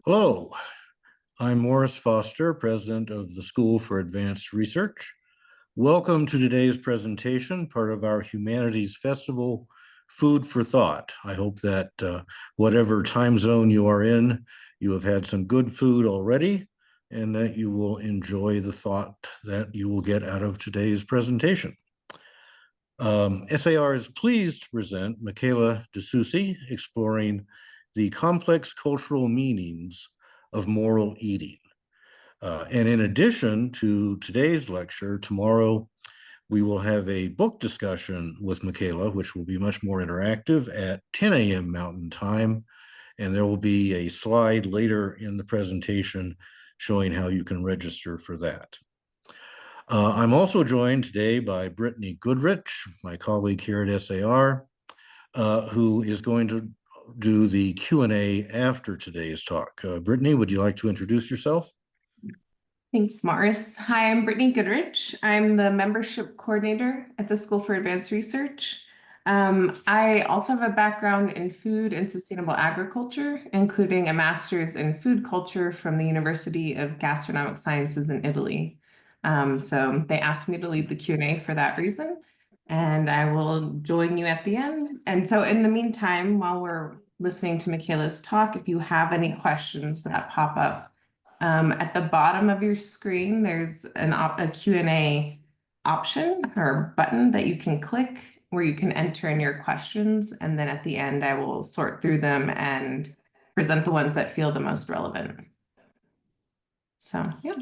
Hello, I'm Morris Foster, President of the School for Advanced Research. Welcome to today's presentation, part of our Humanities Festival, Food for Thought. I hope that whatever time zone you are in, you have had some good food already, and that you will enjoy the thought that you will get out of today's presentation. SAR is pleased to present Michaela DeSoucey, exploring the complex cultural meanings of moral eating. And in addition to today's lecture, tomorrow we will have a book discussion with Michaela, which will be much more interactive at 10 a.m. Mountain Time. And there will be a slide later in the presentation showing how you can register for that. I'm also joined today by Brittany Goodrich, my colleague here at SAR, who is going to do the Q&A after today's talk. Brittany, would you like to introduce yourself? Thanks, Morris. Hi, I'm Brittany Goodrich. I'm the membership coordinator at the School for Advanced Research. I also have a background in food and sustainable agriculture, including a master's in food culture from the University of Gastronomic Sciences in Italy. So they asked me to lead the Q&A for that reason, and I will join you at the end. And so in the meantime, while we're listening to Michaela's talk, if you have any questions that pop up, at the bottom of your screen, there's a Q&A option or button that you can click where you can enter in your questions. And then at the end, I will sort through them and present the ones that feel the most relevant. So, yeah.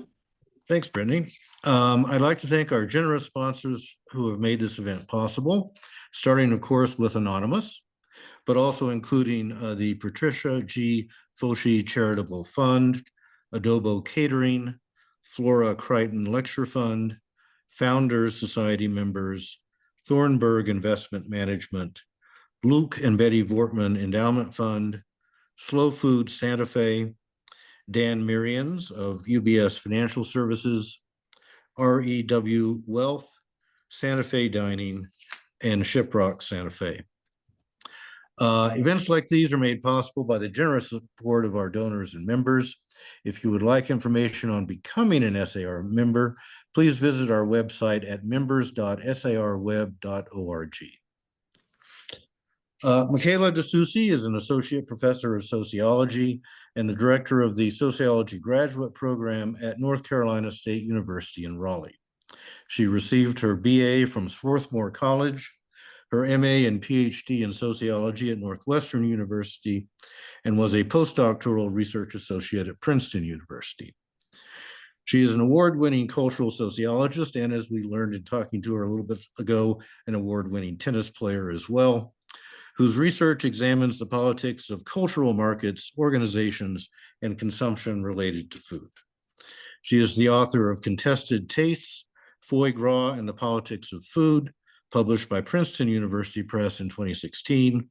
Thanks, Brittany. I'd like to thank our generous sponsors who have made this event possible, starting, of course, with Anonymous, but also including the Patricia G. Foshi Charitable Fund, Adobo Catering, Flora Crichton Lecture Fund, Founders Society members, Thornburg Investment Management, Luke and Betty Vortman Endowment Fund, Slow Food Santa Fe, Dan Mirians of UBS Financial Services, REW Wealth, Santa Fe Dining, and Shiprock Santa Fe. Events like these are made possible by the generous support of our donors and members. If you would like information on becoming an SAR member, please visit our website at members.sarweb.org. Michaela DeSoucey is an Associate Professor of Sociology and the Director of the Sociology Graduate Program at North Carolina State University in Raleigh. She received her BA from Swarthmore College, her MA and PhD in sociology at Northwestern University, and was a postdoctoral research associate at Princeton University. She is an award-winning cultural sociologist, and as we learned in talking to her a little bit ago, an award-winning tennis player as well, whose research examines the politics of cultural markets, organizations, and consumption related to food. She is the author of Contested Tastes, Foie Gras and the Politics of Food, published by Princeton University Press in 2016,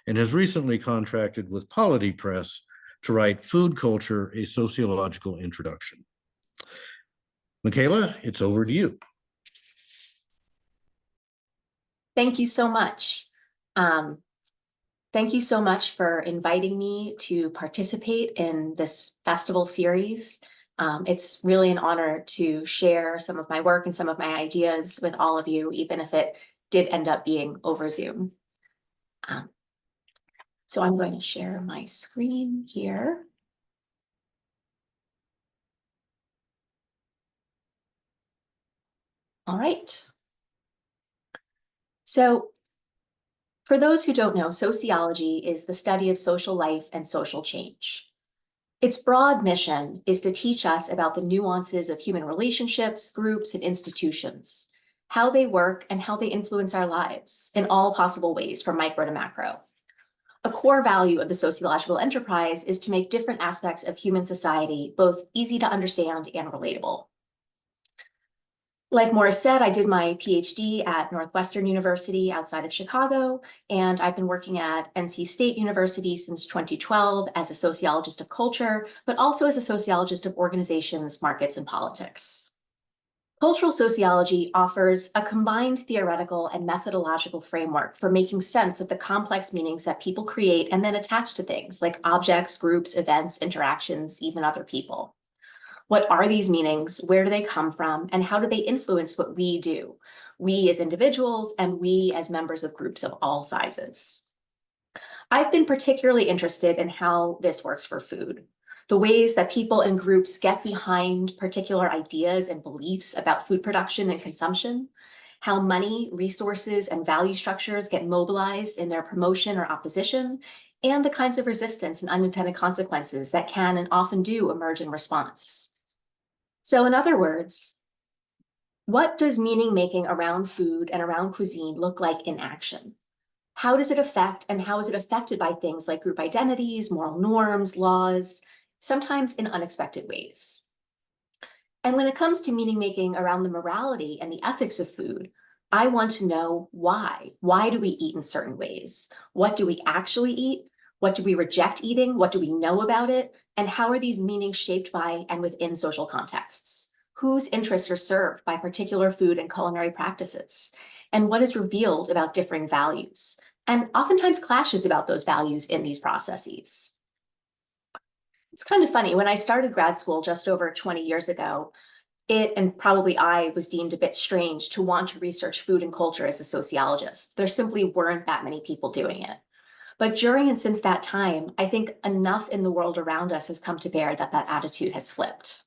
and has recently contracted with Polity Press to write Food Culture, a Sociological Introduction. Michaela, it's over to you. Thank you so much. Thank you so much for inviting me to participate in this festival series. It's really an honor to share some of my work and some of my ideas with all of you, even if it did end up being over Zoom. So I'm going to share my screen here. All right. So for those who don't know, sociology is the study of social life and social change. Its broad mission is to teach us about the nuances of human relationships, groups, and institutions, how they work and how they influence our lives in all possible ways, from micro to macro. A core value of the sociological enterprise is to make different aspects of human society both easy to understand and relatable. Like Morris said, I did my PhD at Northwestern University outside of Chicago, and I've been working at NC State University since 2012 as a sociologist of culture, but also as a sociologist of organizations, markets, and politics. Cultural sociology offers a combined theoretical and methodological framework for making sense of the complex meanings that people create and then attach to things like objects, groups, events, interactions, even other people. What are these meanings? Where do they come from? And how do they influence what we do? We as individuals and we as members of groups of all sizes. I've been particularly interested in how this works for food. The ways that people and groups get behind particular ideas and beliefs about food production and consumption, how money, resources, and value structures get mobilized in their promotion or opposition, and the kinds of resistance and unintended consequences that can and often do emerge in response. So in other words, what does meaning making around food and around cuisine look like in action? How does it affect and how is it affected by things like group identities, moral norms, laws, sometimes in unexpected ways? And when it comes to meaning making around the morality and the ethics of food, I want to know why. Why do we eat in certain ways? What do we actually eat? What do we reject eating? What do we know about it? And how are these meanings shaped by and within social contexts? Whose interests are served by particular food and culinary practices? And what is revealed about differing values? And oftentimes clashes about those values in these processes. It's kind of funny, when I started grad school just over 20 years ago, and probably I was deemed a bit strange to want to research food and culture as a sociologist. There simply weren't that many people doing it. But during and since that time, I think enough in the world around us has come to bear that that attitude has flipped.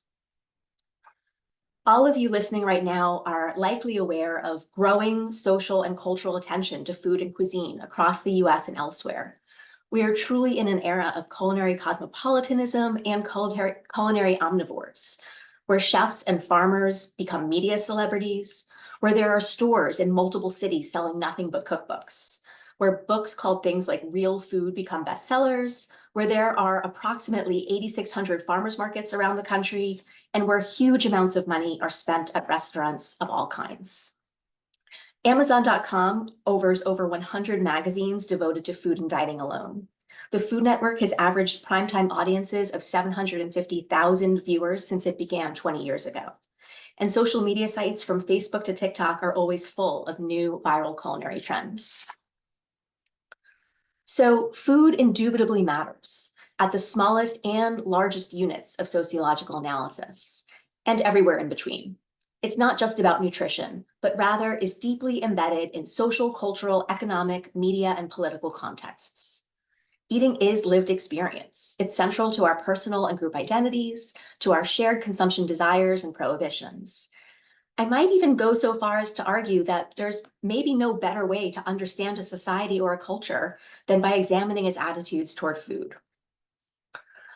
All of you listening right now are likely aware of growing social and cultural attention to food and cuisine across the US and elsewhere. We are truly in an era of culinary cosmopolitanism and culinary omnivores, where chefs and farmers become media celebrities, where there are stores in multiple cities selling nothing but cookbooks, where books called things like Real Food become bestsellers, where there are approximately 8,600 farmers markets around the country, and where huge amounts of money are spent at restaurants of all kinds. Amazon.com offers over 100 magazines devoted to food and dining alone. The Food Network has averaged primetime audiences of 750,000 viewers since it began 20 years ago. And social media sites from Facebook to TikTok are always full of new viral culinary trends. So food indubitably matters at the smallest and largest units of sociological analysis, and everywhere in between. It's not just about nutrition, but rather is deeply embedded in social, cultural, economic, media, and political contexts. Eating is lived experience. It's central to our personal and group identities, to our shared consumption desires and prohibitions. I might even go so far as to argue that there's maybe no better way to understand a society or a culture than by examining its attitudes toward food.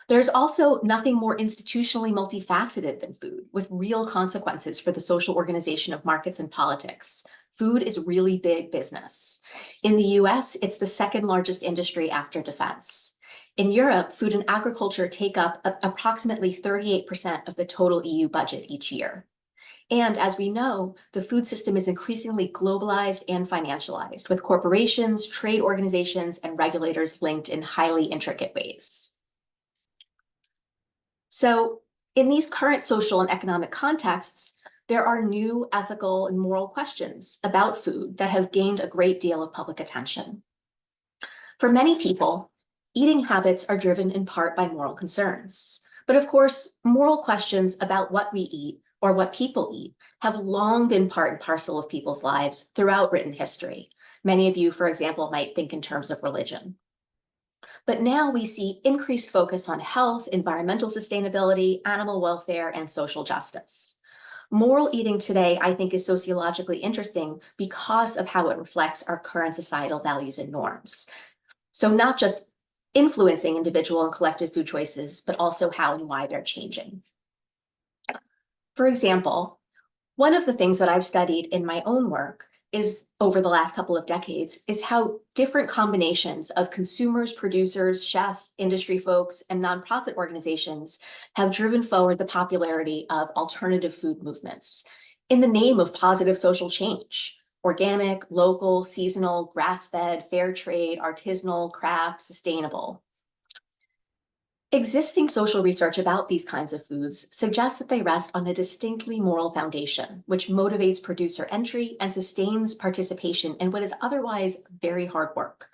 There's also nothing more institutionally multifaceted than food, with real consequences for the social organization of markets and politics. Food is really big business. In the US, it's the second largest industry after defense. In Europe, food and agriculture take up approximately 38% of the total EU budget each year. And as we know, the food system is increasingly globalized and financialized, with corporations, trade organizations, and regulators linked in highly intricate ways. So in these current social and economic contexts, there are new ethical and moral questions about food that have gained a great deal of public attention. For many people, eating habits are driven in part by moral concerns. But of course, moral questions about what we eat or what people eat have long been part and parcel of people's lives throughout written history. Many of you, for example, might think in terms of religion. But now we see increased focus on health, environmental sustainability, animal welfare, and social justice. Moral eating today, I think, is sociologically interesting because of how it reflects our current societal values and norms. So not just influencing individual and collective food choices, but also how and why they're changing. For example, one of the things that I've studied in my own work is over the last couple of decades is how different combinations of consumers, producers, chefs, industry folks, and nonprofit organizations have driven forward the popularity of alternative food movements in the name of positive social change: organic, local, seasonal, grass-fed, fair trade, artisanal, craft, sustainable. Existing social research about these kinds of foods suggests that they rest on a distinctly moral foundation, which motivates producer entry and sustains participation in what is otherwise very hard work,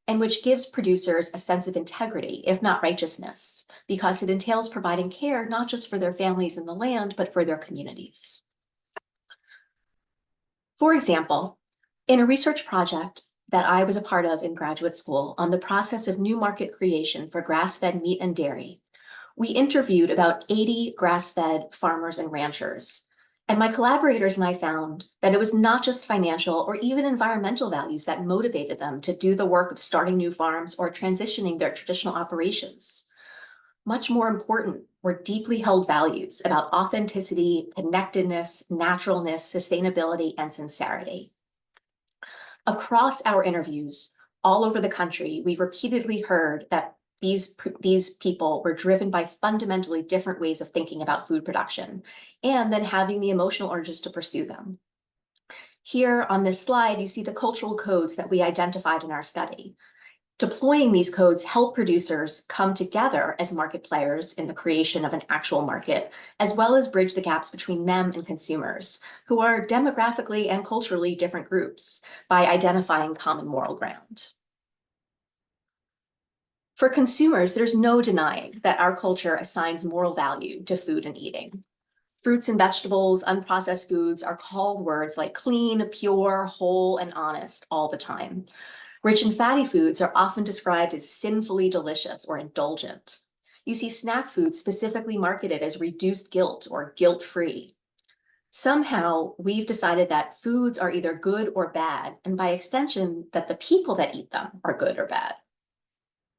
and which gives producers a sense of integrity, if not righteousness, because it entails providing care not just for their families and the land, but for their communities. For example, in a research project that I was a part of in graduate school on the process of new market creation for grass-fed meat and dairy, we interviewed about 80 grass-fed farmers and ranchers. And my collaborators and I found that it was not just financial or even environmental values that motivated them to do the work of starting new farms or transitioning their traditional operations. Much more important were deeply held values about authenticity, connectedness, naturalness, sustainability, and sincerity. Across our interviews all over the country, we repeatedly heard that these people were driven by fundamentally different ways of thinking about food production and then having the emotional urges to pursue them. Here on this slide, you see the cultural codes that we identified in our study. Deploying these codes help producers come together as market players in the creation of an actual market, as well as bridge the gaps between them and consumers, who are demographically and culturally different groups, by identifying common moral ground. For consumers, there's no denying that our culture assigns moral value to food and eating. Fruits and vegetables, unprocessed foods are called words like clean, pure, whole, and honest all the time. Rich and fatty foods are often described as sinfully delicious or indulgent. You see snack foods specifically marketed as reduced guilt or guilt-free. Somehow, we've decided that foods are either good or bad, and by extension, that the people that eat them are good or bad.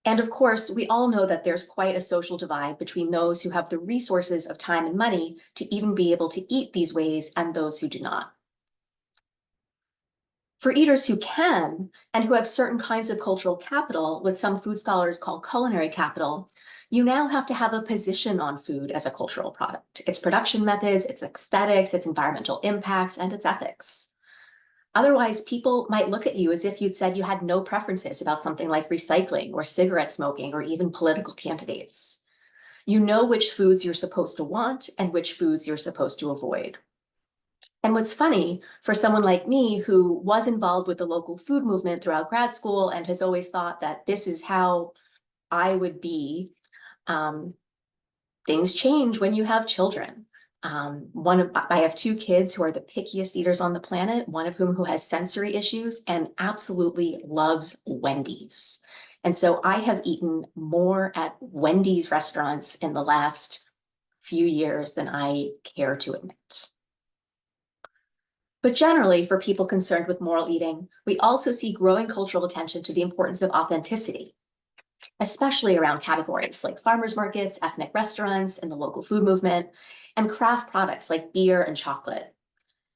And of course, we all know that there's quite a social divide between those who have the resources of time and money to even be able to eat these ways and those who do not. For eaters who can, and who have certain kinds of cultural capital, what some food scholars call culinary capital, you now have to have a position on food as a cultural product, its production methods, its aesthetics, its environmental impacts, and its ethics. Otherwise, people might look at you as if you'd said you had no preferences about something like recycling or cigarette smoking or even political candidates. You know which foods you're supposed to want and which foods you're supposed to avoid. And what's funny, for someone like me who was involved with the local food movement throughout grad school and has always thought that this is how I would be, things change when you have children. I have 2 kids who are the pickiest eaters on the planet, one of whom who has sensory issues and absolutely loves Wendy's. And so I have eaten more at Wendy's restaurants in the last few years than I care to admit. But generally, for people concerned with moral eating, we also see growing cultural attention to the importance of authenticity, especially around categories like farmers markets, ethnic restaurants, and the local food movement, and craft products like beer and chocolate.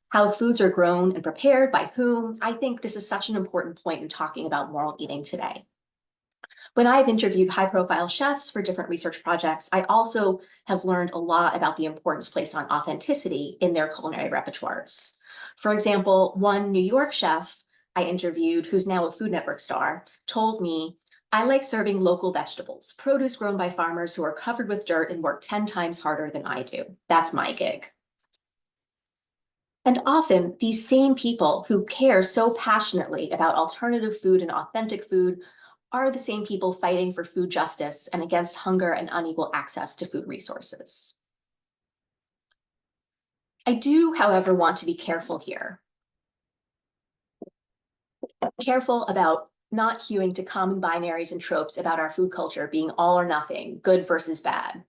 How foods are grown and prepared by whom, I think this is such an important point in talking about moral eating today. When I've interviewed high-profile chefs for different research projects, I also have learned a lot about the importance placed on authenticity in their culinary repertoires. For example, one New York chef I interviewed, who's now a Food Network star, told me, "I like serving local vegetables, produce grown by farmers who are covered with dirt and work 10 times harder than I do. That's my gig." And often, these same people who care so passionately about alternative food and authentic food are the same people fighting for food justice and against hunger and unequal access to food resources. I do, however, want to be careful here. Careful about not hewing to common binaries and tropes about our food culture being all or nothing, good versus bad.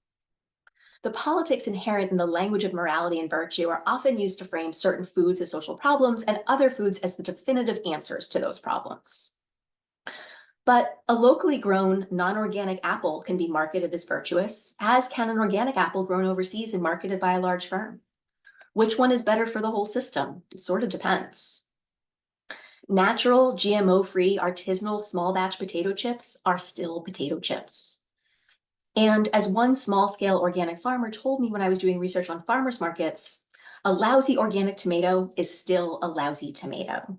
The politics inherent in the language of morality and virtue are often used to frame certain foods as social problems and other foods as the definitive answers to those problems. But a locally grown non-organic apple can be marketed as virtuous, as can an organic apple grown overseas and marketed by a large firm. Which one is better for the whole system? It sort of depends. Natural, GMO-free, artisanal, small batch potato chips are still potato chips. And as one small-scale organic farmer told me when I was doing research on farmers markets, a lousy organic tomato is still a lousy tomato.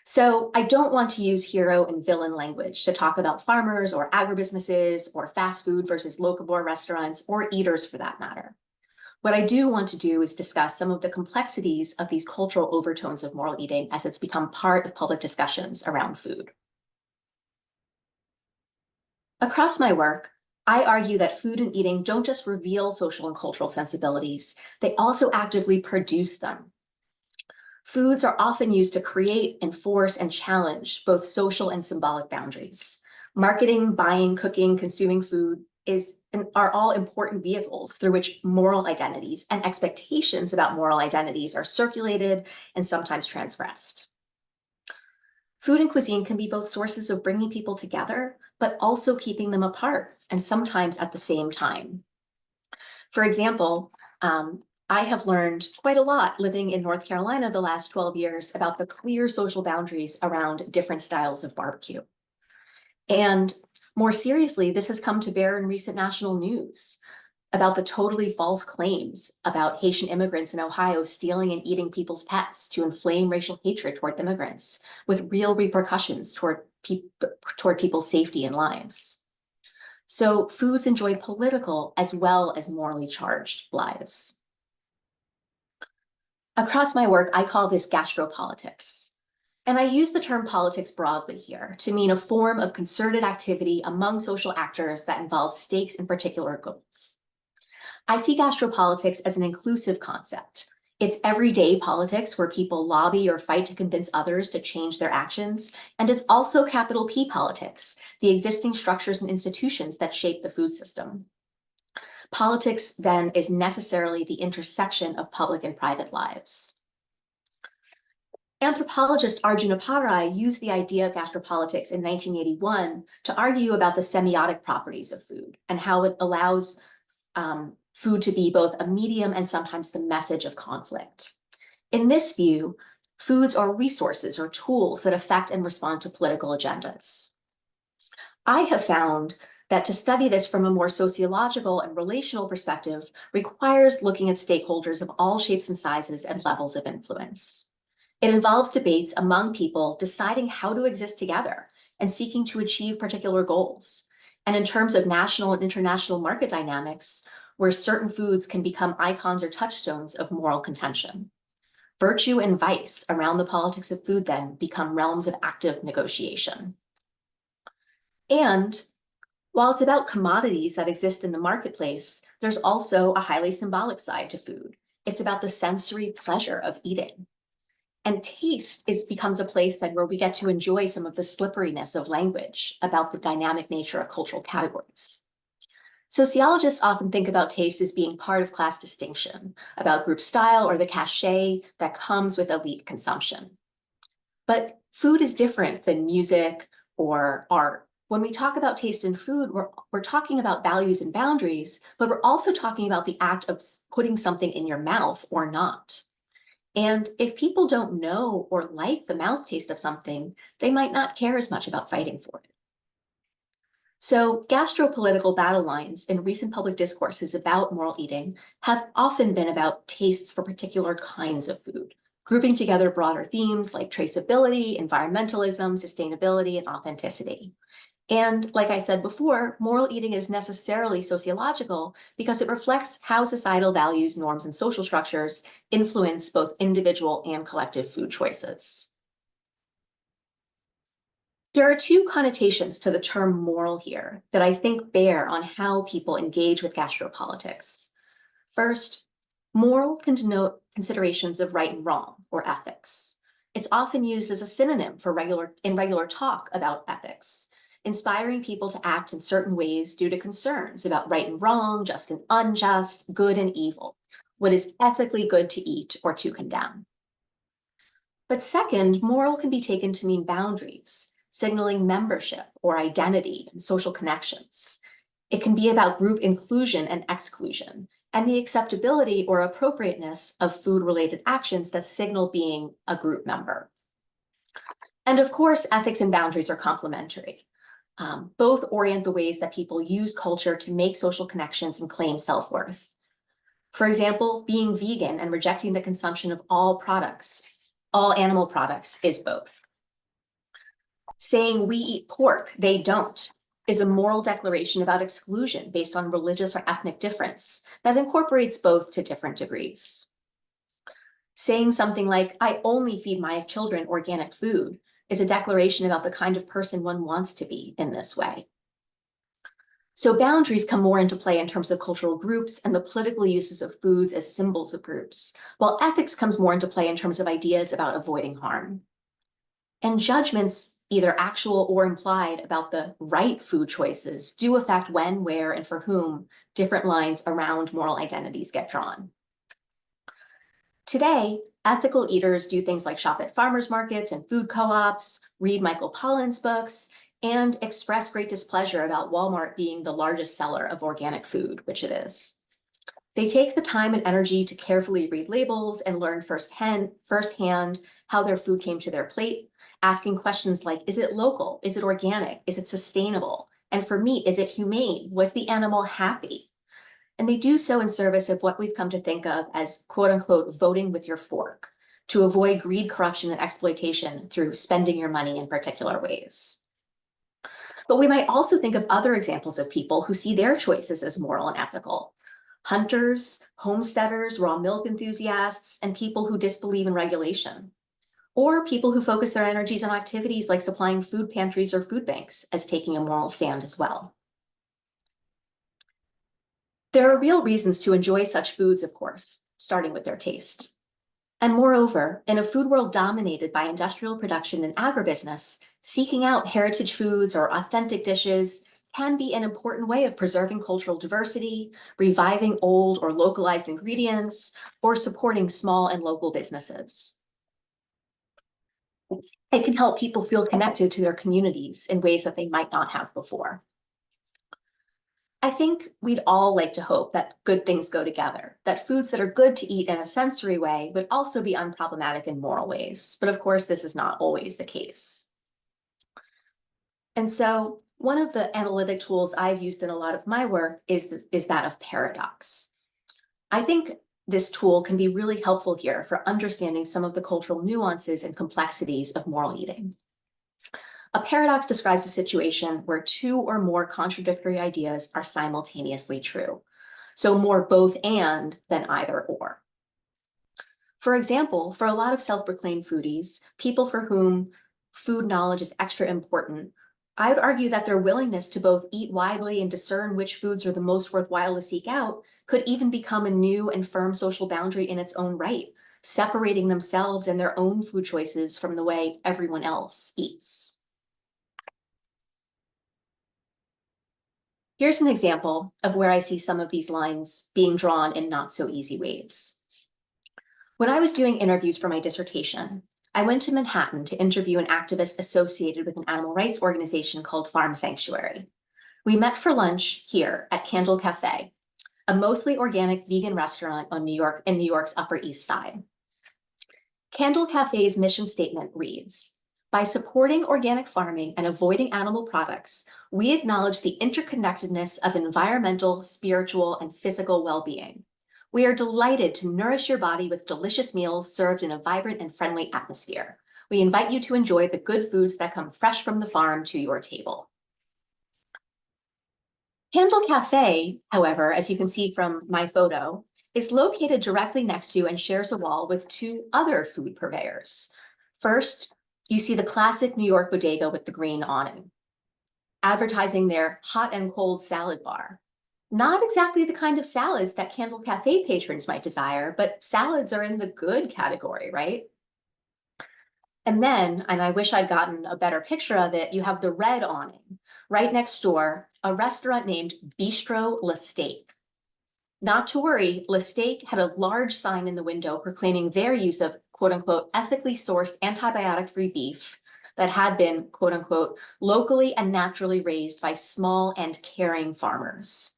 So I don't want to use hero and villain language to talk about farmers or agribusinesses or fast food versus locavore restaurants or eaters for that matter. What I do want to do is discuss some of the complexities of these cultural overtones of moral eating as it's become part of public discussions around food. Across my work, I argue that food and eating don't just reveal social and cultural sensibilities, they also actively produce them. Foods are often used to create, enforce, and challenge both social and symbolic boundaries. Marketing, buying, cooking, consuming food are all important vehicles through which moral identities and expectations about moral identities are circulated and sometimes transgressed. Food and cuisine can be both sources of bringing people together, but also keeping them apart, and sometimes at the same time. For example, I have learned quite a lot living in North Carolina the last 12 years about the clear social boundaries around different styles of barbecue. And more seriously, this has come to bear in recent national news about the totally false claims about Haitian immigrants in Ohio stealing and eating people's pets to inflame racial hatred toward immigrants, with real repercussions toward people's safety and lives. So foods enjoy political as well as morally charged lives. Across my work, I call this gastropolitics. And I use the term politics broadly here to mean a form of concerted activity among social actors that involves stakes in particular goals. I see gastropolitics as an inclusive concept. It's everyday politics where people lobby or fight to convince others to change their actions. And it's also capital P politics, the existing structures and institutions that shape the food system. Politics, then, is necessarily the intersection of public and private lives. Anthropologist Arjuna Parai used the idea of gastropolitics in 1981 to argue about the semiotic properties of food and how it allows food to be both a medium and sometimes the message of conflict. In this view, foods are resources or tools that affect and respond to political agendas. I have found that to study this from a more sociological and relational perspective requires looking at stakeholders of all shapes and sizes and levels of influence. It involves debates among people deciding how to exist together and seeking to achieve particular goals. And in terms of national and international market dynamics, where certain foods can become icons or touchstones of moral contention. Virtue and vice around the politics of food then become realms of active negotiation. And while it's about commodities that exist in the marketplace, there's also a highly symbolic side to food. It's about the sensory pleasure of eating. And taste becomes a place where we get to enjoy some of the slipperiness of language about the dynamic nature of cultural categories. Sociologists often think about taste as being part of class distinction, about group style or the cachet that comes with elite consumption. But food is different than music or art. When we talk about taste in food, we're talking about values and boundaries, but we're also talking about the act of putting something in your mouth or not. And if people don't know or like the mouth taste of something, they might not care as much about fighting for it. So gastropolitical battle lines in recent public discourses about moral eating have often been about tastes for particular kinds of food, grouping together broader themes like traceability, environmentalism, sustainability, and authenticity. And like I said before, moral eating is necessarily sociological because it reflects how societal values, norms, and social structures influence both individual and collective food choices. There are two connotations to the term moral here that I think bear on how people engage with gastropolitics. First, moral can denote considerations of right and wrong or ethics. It's often used as a synonym for regular talk about ethics, inspiring people to act in certain ways due to concerns about right and wrong, just and unjust, good and evil, what is ethically good to eat or to condemn. But second, moral can be taken to mean boundaries, signaling membership or identity and social connections. It can be about group inclusion and exclusion, and the acceptability or appropriateness of food-related actions that signal being a group member. And of course, ethics and boundaries are complementary. Both orient the ways that people use culture to make social connections and claim self-worth. For example, being vegan and rejecting the consumption of all animal products is both. Saying we eat pork, they don't, is a moral declaration about exclusion based on religious or ethnic difference that incorporates both to different degrees. Saying something like, I only feed my children organic food, is a declaration about the kind of person one wants to be in this way. So boundaries come more into play in terms of cultural groups and the political uses of foods as symbols of groups, while ethics comes more into play in terms of ideas about avoiding harm. And judgments, either actual or implied, about the right food choices do affect when, where, and for whom different lines around moral identities get drawn. Today, ethical eaters do things like shop at farmers markets and food co-ops, read Michael Pollan's books, and express great displeasure about Walmart being the largest seller of organic food, which it is. They take the time and energy to carefully read labels and learn firsthand how their food came to their plate, asking questions like, is it local? Is it organic? Is it sustainable? And for meat, is it humane? Was the animal happy? And they do so in service of what we've come to think of as quote unquote voting with your fork, to avoid greed, corruption, and exploitation through spending your money in particular ways. But we might also think of other examples of people who see their choices as moral and ethical. Hunters, homesteaders, raw milk enthusiasts, and people who disbelieve in regulation. Or people who focus their energies on activities like supplying food pantries or food banks as taking a moral stand as well. There are real reasons to enjoy such foods, of course, starting with their taste. And moreover, in a food world dominated by industrial production and agribusiness, seeking out heritage foods or authentic dishes can be an important way of preserving cultural diversity, reviving old or localized ingredients, or supporting small and local businesses. It can help people feel connected to their communities in ways that they might not have before. I think we'd all like to hope that good things go together, that foods that are good to eat in a sensory way would also be unproblematic in moral ways. But of course, this is not always the case. And so one of the analytic tools I've used in a lot of my work is that of paradox. I think this tool can be really helpful here for understanding some of the cultural nuances and complexities of moral eating. A paradox describes a situation where two or more contradictory ideas are simultaneously true. So more both and than either or. For example, for a lot of self-proclaimed foodies, people for whom food knowledge is extra important, I would argue that their willingness to both eat widely and discern which foods are the most worthwhile to seek out could even become a new and firm social boundary in its own right, separating themselves and their own food choices from the way everyone else eats. Here's an example of where I see some of these lines being drawn in not so easy ways. When I was doing interviews for my dissertation, I went to Manhattan to interview an activist associated with an animal rights organization called Farm Sanctuary. We met for lunch here at Candle Cafe, a mostly organic vegan restaurant in New York's Upper East Side. Candle Cafe's mission statement reads, by supporting organic farming and avoiding animal products, we acknowledge the interconnectedness of environmental, spiritual, and physical well-being. We are delighted to nourish your body with delicious meals served in a vibrant and friendly atmosphere. We invite you to enjoy the good foods that come fresh from the farm to your table. Candle Cafe, however, as you can see from my photo, is located directly next to and shares a wall with two other food purveyors. First, you see the classic New York bodega with the green awning, advertising their hot and cold salad bar. Not exactly the kind of salads that Candle Cafe patrons might desire, but salads are in the good category, right? And then, and I wish I'd gotten a better picture of it, you have the red awning. Right next door, a restaurant named Bistro Le Steak. Not to worry, Le Steak had a large sign in the window proclaiming their use of quote unquote ethically sourced antibiotic-free beef that had been quote unquote locally and naturally raised by small and caring farmers.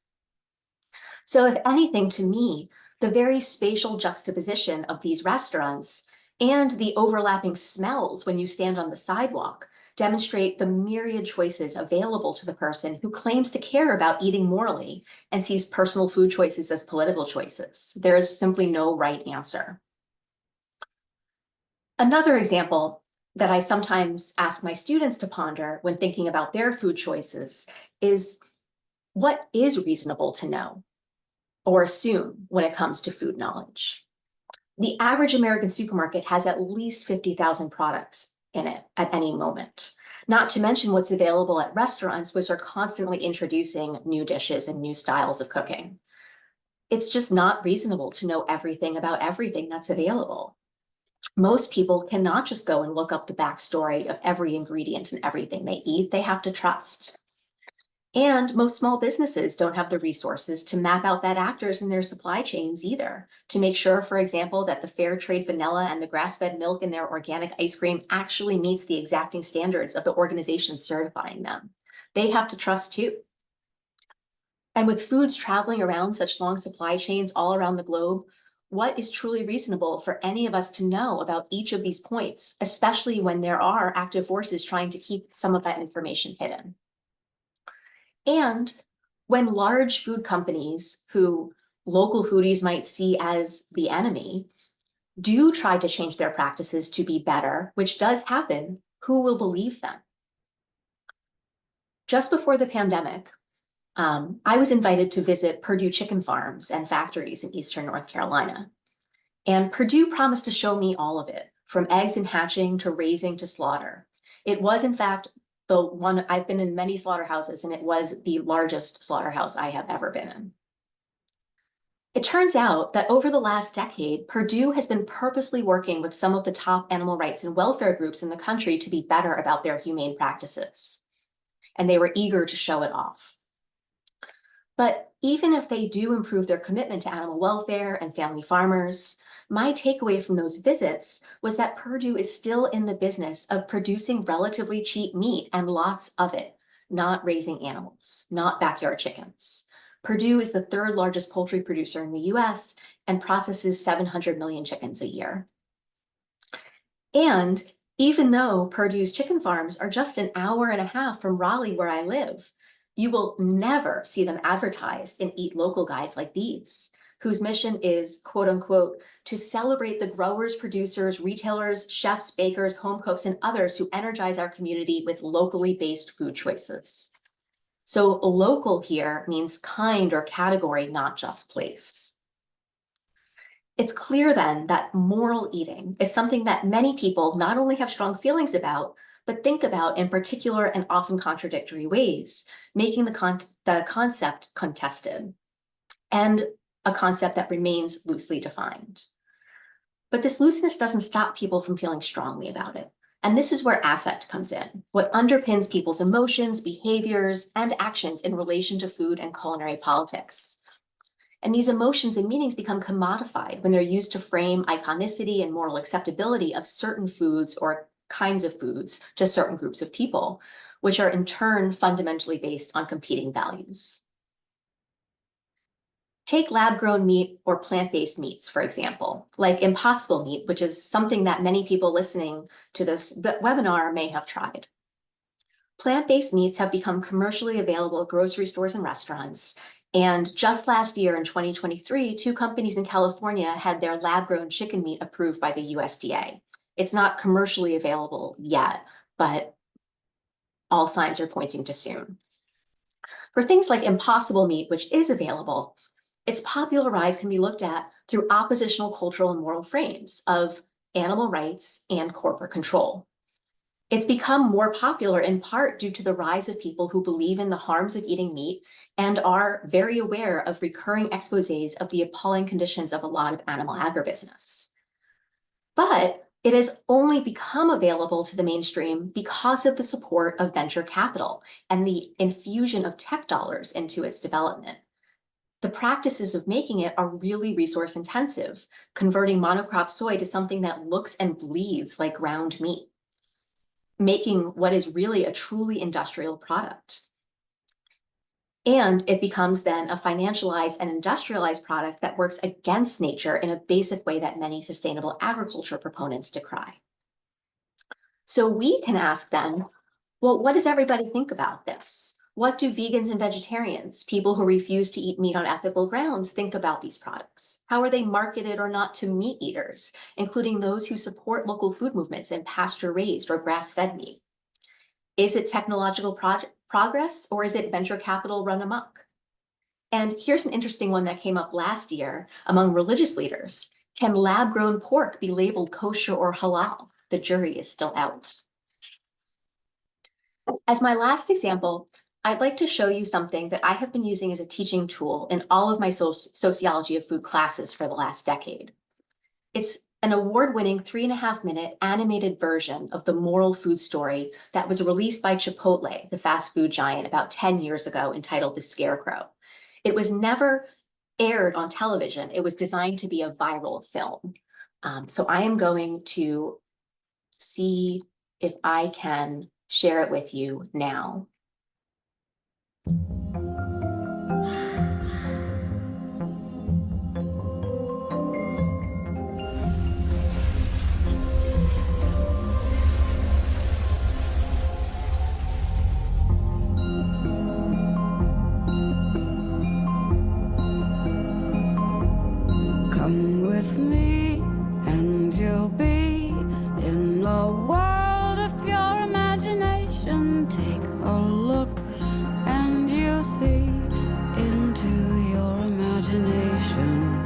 So if anything, to me, the very spatial juxtaposition of these restaurants and the overlapping smells when you stand on the sidewalk demonstrate the myriad choices available to the person who claims to care about eating morally and sees personal food choices as political choices. There is simply no right answer. Another example that I sometimes ask my students to ponder when thinking about their food choices is, what is reasonable to know or assume when it comes to food knowledge? The average American supermarket has at least 50,000 products in it at any moment, not to mention what's available at restaurants, which are constantly introducing new dishes and new styles of cooking. It's just not reasonable to know everything about everything that's available. Most people cannot just go and look up the backstory of every ingredient and everything they eat. They have to trust. And most small businesses don't have the resources to map out bad actors in their supply chains either, to make sure, for example, that the fair trade vanilla and the grass-fed milk in their organic ice cream actually meets the exacting standards of the organization certifying them. They have to trust too. And with foods traveling around such long supply chains all around the globe, what is truly reasonable for any of us to know about each of these points, especially when there are active forces trying to keep some of that information hidden? And when large food companies, who local foodies might see as the enemy, do try to change their practices to be better, which does happen, who will believe them? Just before the pandemic, I was invited to visit Purdue chicken farms and factories in Eastern North Carolina. And Purdue promised to show me all of it, from eggs and hatching to raising to slaughter. It was, in fact, the one, I've been in many slaughterhouses, and it was the largest slaughterhouse I have ever been in. It turns out that over the last decade, Purdue has been purposely working with some of the top animal rights and welfare groups in the country to be better about their humane practices. And they were eager to show it off. But even if they do improve their commitment to animal welfare and family farmers, my takeaway from those visits was that Purdue is still in the business of producing relatively cheap meat and lots of it, not raising animals, not backyard chickens. Purdue is the third largest poultry producer in the US and processes 700 million chickens a year. And even though Purdue's chicken farms are just an hour and a half from Raleigh, where I live, you will never see them advertised in Eat Local guides like these, whose mission is, quote unquote, to celebrate the growers, producers, retailers, chefs, bakers, home cooks, and others who energize our community with locally based food choices. So local here means kind or category, not just place. It's clear then that moral eating is something that many people not only have strong feelings about, but think about in particular and often contradictory ways, making the concept contested, and a concept that remains loosely defined. But this looseness doesn't stop people from feeling strongly about it. And this is where affect comes in, what underpins people's emotions, behaviors, and actions in relation to food and culinary politics. And these emotions and meanings become commodified when they're used to frame iconicity and moral acceptability of certain foods or kinds of foods to certain groups of people, which are in turn fundamentally based on competing values. Take lab-grown meat or plant-based meats, for example, like Impossible Meat, which is something that many people listening to this webinar may have tried. Plant-based meats have become commercially available at grocery stores and restaurants. And just last year in 2023, 2 companies in California had their lab-grown chicken meat approved by the USDA. It's not commercially available yet, but all signs are pointing to soon. For things like Impossible Meat, which is available, its popular rise can be looked at through oppositional cultural and moral frames of animal rights and corporate control. It's become more popular in part due to the rise of people who believe in the harms of eating meat and are very aware of recurring exposés of the appalling conditions of a lot of animal agribusiness. But it has only become available to the mainstream because of the support of venture capital and the infusion of tech dollars into its development. The practices of making it are really resource intensive, converting monocrop soy to something that looks and bleeds like ground meat, making what is really a truly industrial product. And it becomes then a financialized and industrialized product that works against nature in a basic way that many sustainable agriculture proponents decry. So we can ask then, well, what does everybody think about this? What do vegans and vegetarians, people who refuse to eat meat on ethical grounds, think about these products? How are they marketed or not to meat eaters, including those who support local food movements and pasture-raised or grass-fed meat? Is it technological progress, or is it venture capital run amok? And here's an interesting one that came up last year among religious leaders. Can lab-grown pork be labeled kosher or halal? The jury is still out. As my last example, I'd like to show you something that I have been using as a teaching tool in all of my sociology of food classes for the last decade. It's an award-winning 3.5-minute animated version of the moral food story that was released by Chipotle, the fast food giant, about 10 years ago, entitled The Scarecrow. It was never aired on television. It was designed to be a viral film. So I am going to see if I can share it with you now. Come with me and you'll be in a world of pure imagination. Take a look and you'll see into your imagination.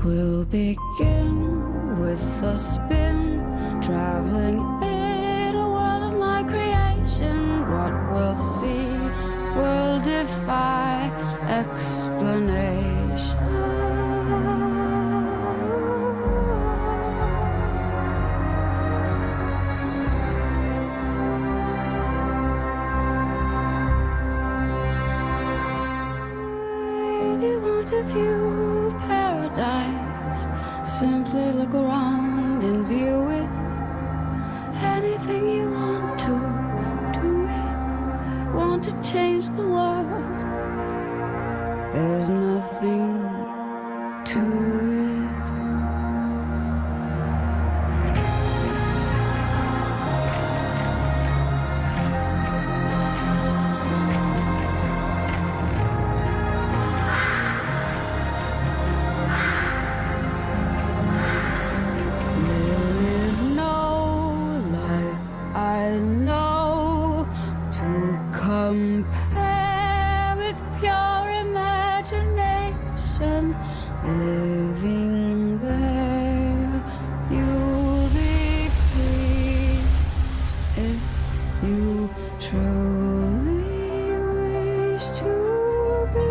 We'll begin with a spin, traveling in a world of my creation. What we'll see will defy explanation. If you want to view paradise, simply look around and view it. Anything you want to, do it. Want to change the world, there's nothing to it. Compare with pure imagination, living there, you'll be free if you truly wish to be.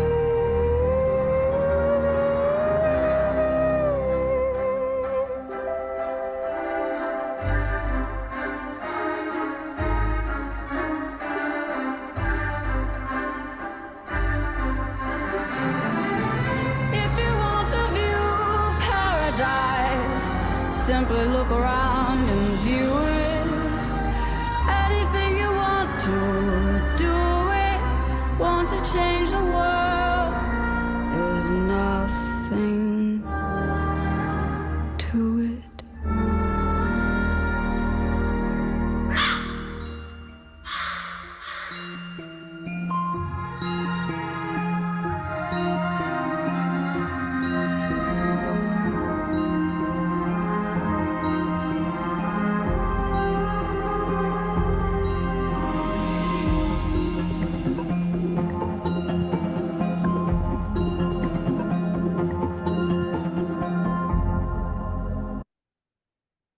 Simply look around and view it. Anything you want to, do it. Want to change the world, there's nothing to it.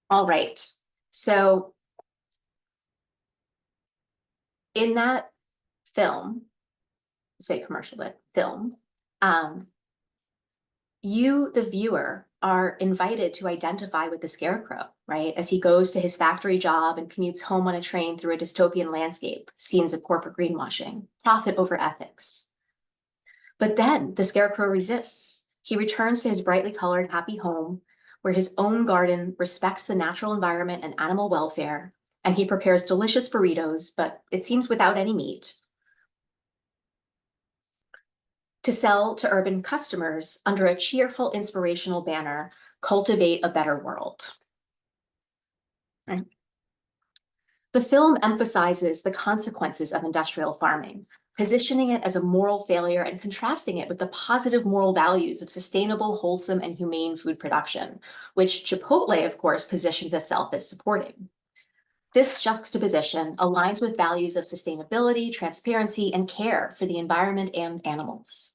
All right, so in that film, say commercial, but film, you, the viewer, are invited to identify with the Scarecrow, right? As he goes to his factory job and commutes home on a train through a dystopian landscape, scenes of corporate greenwashing, profit over ethics. But then the Scarecrow resists. He returns to his brightly colored, happy home, where his own garden respects the natural environment and animal welfare, and he prepares delicious burritos, but it seems without any meat, to sell to urban customers under a cheerful, inspirational banner, "Cultivate a Better World." Right. The film emphasizes the consequences of industrial farming, positioning it as a moral failure and contrasting it with the positive moral values of sustainable, wholesome, and humane food production, which Chipotle, of course, positions itself as supporting. This juxtaposition aligns with values of sustainability, transparency, and care for the environment and animals.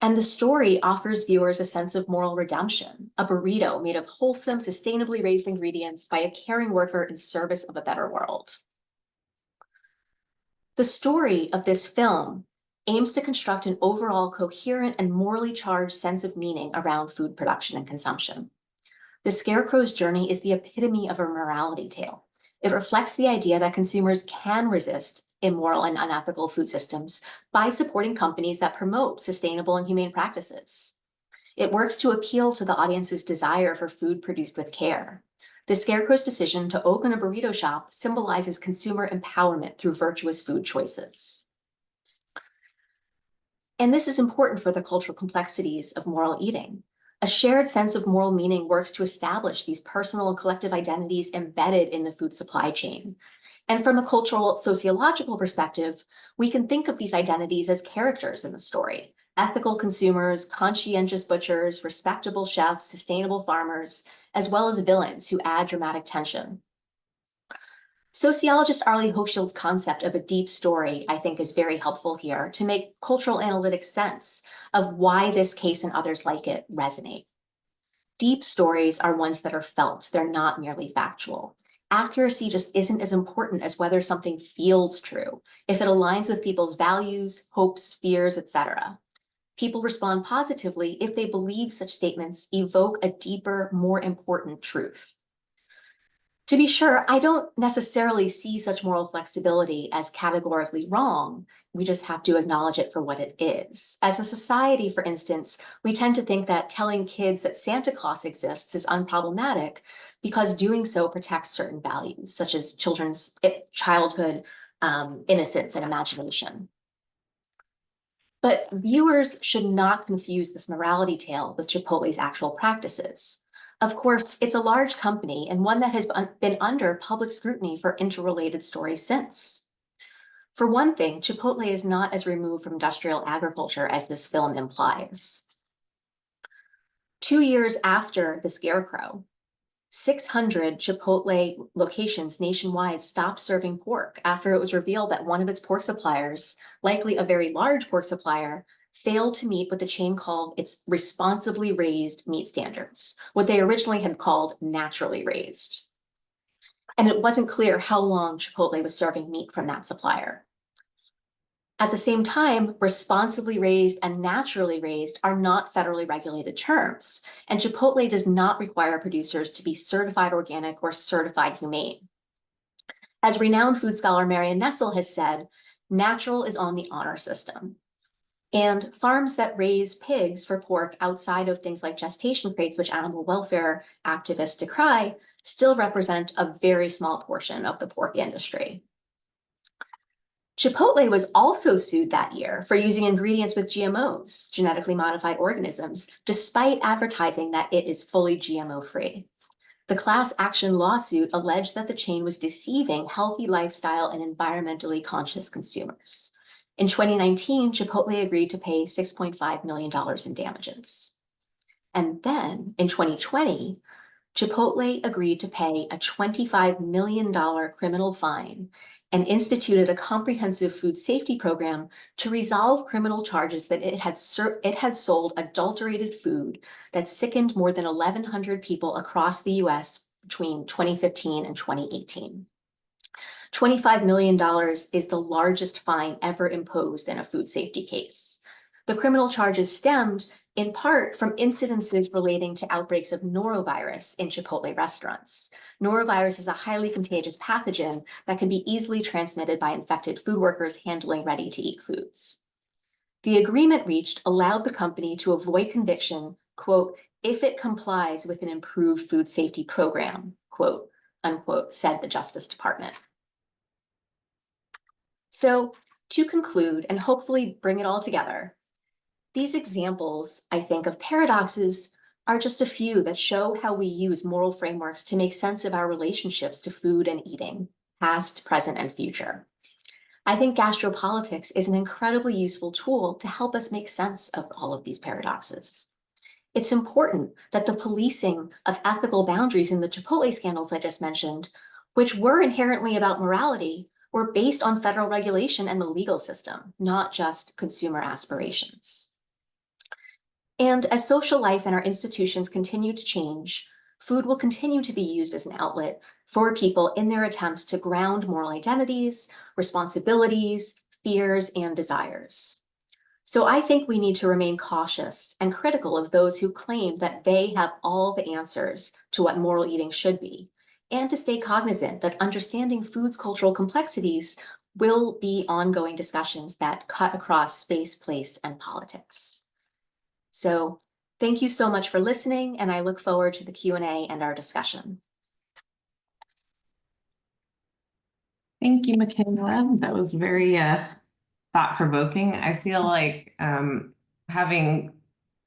And the story offers viewers a sense of moral redemption, a burrito made of wholesome, sustainably raised ingredients by a caring worker in service of a better world. The story of this film aims to construct an overall coherent and morally charged sense of meaning around food production and consumption. The Scarecrow's journey is the epitome of a morality tale. It reflects the idea that consumers can resist immoral and unethical food systems by supporting companies that promote sustainable and humane practices. It works to appeal to the audience's desire for food produced with care. The Scarecrow's decision to open a burrito shop symbolizes consumer empowerment through virtuous food choices. And this is important for the cultural complexities of moral eating. A shared sense of moral meaning works to establish these personal and collective identities embedded in the food supply chain. And from a cultural sociological perspective, we can think of these identities as characters in the story: ethical consumers, conscientious butchers, respectable chefs, sustainable farmers, as well as villains who add dramatic tension. Sociologist Arlie Hochschild's concept of a deep story, I think, is very helpful here to make cultural analytic sense of why this case and others like it resonate. Deep stories are ones that are felt, they're not merely factual. Accuracy just isn't as important as whether something feels true, if it aligns with people's values, hopes, fears, etc. People respond positively if they believe such statements evoke a deeper, more important truth. To be sure, I don't necessarily see such moral flexibility as categorically wrong. We just have to acknowledge it for what it is. As a society, for instance, we tend to think that telling kids that Santa Claus exists is unproblematic because doing so protects certain values, such as children's childhood innocence and imagination. But viewers should not confuse this morality tale with Chipotle's actual practices. Of course, it's a large company and one that has been under public scrutiny for interrelated stories since. For one thing, Chipotle is not as removed from industrial agriculture as this film implies. 2 years after The Scarecrow, 600 Chipotle locations nationwide stopped serving pork after it was revealed that one of its pork suppliers, likely a very large pork supplier, failed to meet what the chain called its responsibly raised meat standards, what they originally had called naturally raised. And it wasn't clear how long Chipotle was serving meat from that supplier. At the same time, responsibly raised and naturally raised are not federally regulated terms, and Chipotle does not require producers to be certified organic or certified humane. As renowned food scholar Marion Nessel has said, natural is on the honor system. And farms that raise pigs for pork outside of things like gestation crates, which animal welfare activists decry, still represent a very small portion of the pork industry. Chipotle was also sued that year for using ingredients with GMOs, genetically modified organisms, despite advertising that it is fully GMO-free. The class action lawsuit alleged that the chain was deceiving healthy lifestyle and environmentally conscious consumers. In 2019, Chipotle agreed to pay $6.5 million in damages. And then in 2020, Chipotle agreed to pay a $25 million criminal fine and instituted a comprehensive food safety program to resolve criminal charges that it had sold adulterated food that sickened more than 1,100 people across the US between 2015 and 2018. $25 million is the largest fine ever imposed in a food safety case. The criminal charges stemmed in part from incidences relating to outbreaks of norovirus in Chipotle restaurants. Norovirus is a highly contagious pathogen that can be easily transmitted by infected food workers handling ready-to-eat foods. The agreement reached allowed the company to avoid conviction, quote, if it complies with an improved food safety program, quote, unquote, said the Justice Department. So to conclude and hopefully bring it all together, these examples, I think, of paradoxes are just a few that show how we use moral frameworks to make sense of our relationships to food and eating, past, present, and future. I think gastropolitics is an incredibly useful tool to help us make sense of all of these paradoxes. It's important that the policing of ethical boundaries in the Chipotle scandals I just mentioned, which were inherently about morality, were based on federal regulation and the legal system, not just consumer aspirations. And as social life and our institutions continue to change, food will continue to be used as an outlet for people in their attempts to ground moral identities, responsibilities, fears, and desires. So I think we need to remain cautious and critical of those who claim that they have all the answers to what moral eating should be, and to stay cognizant that understanding food's cultural complexities will be ongoing discussions that cut across space, place, and politics. So thank you so much for listening, and I look forward to the Q&A and our discussion. Thank you, Michaela. That was very thought-provoking. I feel like having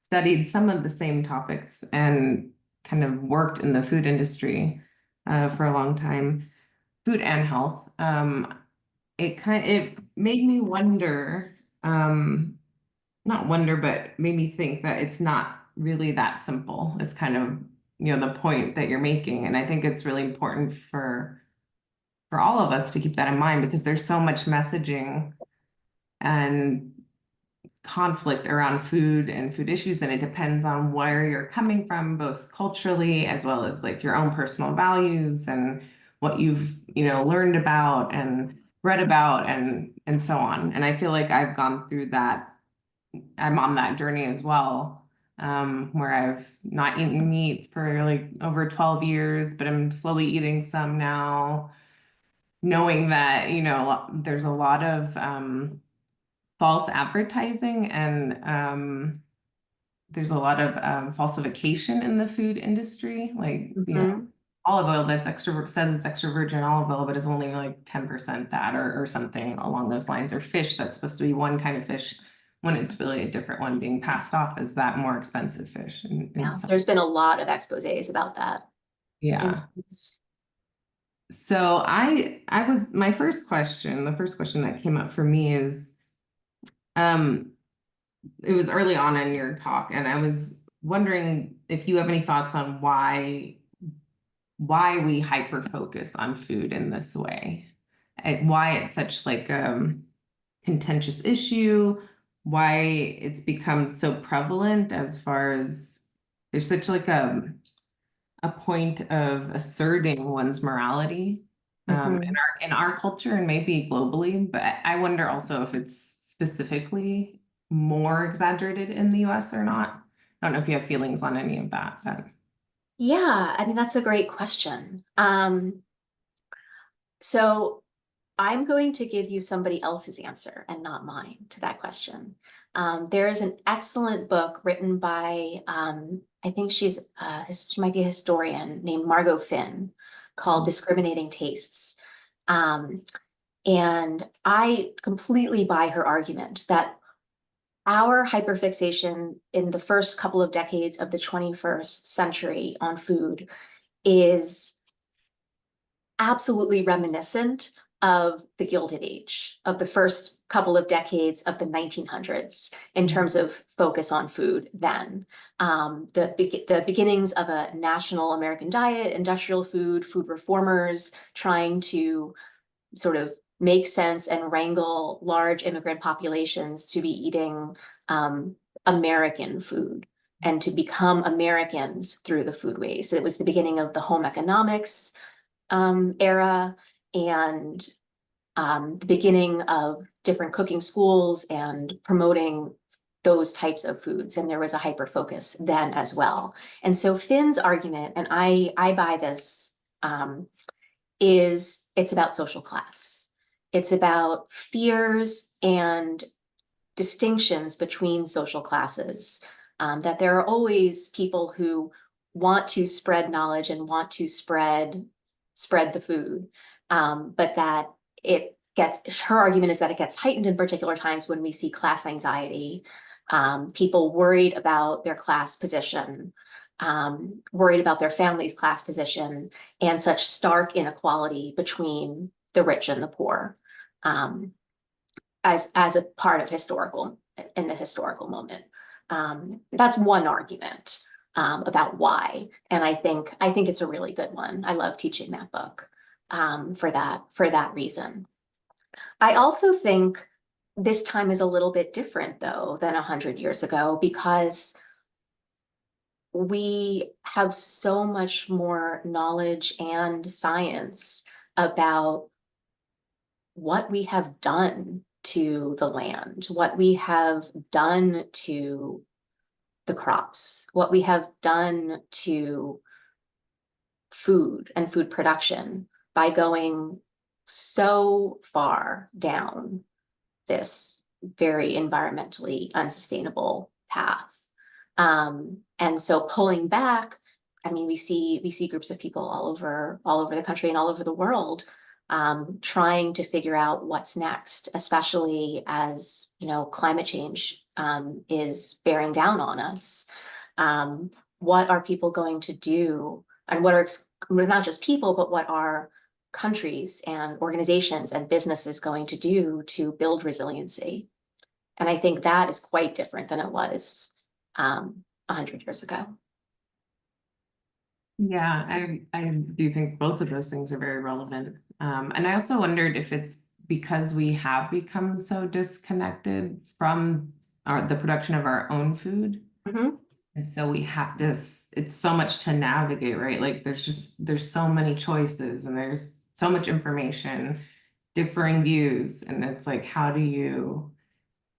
studied some of the same topics and kind of worked in the food industry for a long time, food and health, it made me wonder, not wonder, but made me think that it's not really that simple is kind of, the point that you're making. And I think it's really important for all of us to keep that in mind, because there's so much messaging and conflict around food and food issues, and it depends on where you're coming from, both culturally as well as like your own personal values and what you've learned about and read about and so on. And I feel like I've gone through that. I'm on that journey as well, where I've not eaten meat for like over 12 years, but I'm slowly eating some now, knowing that there's a lot of false advertising and there's a lot of falsification in the food industry. Like, olive oil that's says it's extra virgin olive oil, but is only like 10% that or something along those lines. Or fish that's supposed to be one kind of fish when it's really a different one being passed off as that more expensive fish. There's been a lot of exposés about that. Yeah. So my first question, the first question that came up for me is, it was early on in your talk, and I was wondering if you have any thoughts on why we hyper focus on food in this way, and why it's such like a contentious issue, why it's become so prevalent, as far as there's such like a point of asserting one's morality in our culture and maybe globally. But I wonder also if it's specifically more exaggerated in the US or not. I don't know if you have feelings on any of that then. Yeah, I mean, that's a great question. So I'm going to give you somebody else's answer and not mine to that question. There is an excellent book written by, I think she might be a historian, named Margot Finn, called Discriminating Tastes. And I completely buy her argument that our hyperfixation in the first couple of decades of the 21st century on food is absolutely reminiscent of the Gilded Age, of the first couple of decades of the 1900s in terms of focus on food then. The beginnings of a national American diet, industrial food reformers trying to sort of make sense and wrangle large immigrant populations to be eating American food and to become Americans through the foodways. So it was the beginning of the home economics era, and the beginning of different cooking schools and promoting those types of foods. And there was a hyper focus then as well. And so Finn's argument, and I buy this, is it's about social class. It's about fears and distinctions between social classes, that there are always people who want to spread knowledge and want to spread the food, but that her argument is that it gets heightened in particular times when we see class anxiety, people worried about their class position, worried about their family's class position, and such stark inequality between the rich and the poor, as a part of in the historical moment. That's one argument about why, and I think it's a really good one. I love teaching that book for that reason. I also think this time is a little bit different, though, than 100 years ago, because we have so much more knowledge and science about what we have done to the land, what we have done to the crops, what we have done to food and food production by going so far down this very environmentally unsustainable path. And so pulling back, I mean, we see groups of people all over the country and all over the world, trying to figure out what's next, especially as, climate change is bearing down on us. What are people going to do? And what are not just people, but what are countries and organizations and businesses going to do to build resiliency? And I think that is quite different than it was 100 years ago. Yeah, I do think both of those things are very relevant. And I also wondered if it's because we have become so disconnected from the production of our own food. Mm-hmm. And so we have this, it's so much to navigate, right? Like there's so many choices and there's so much information, differing views. And it's like,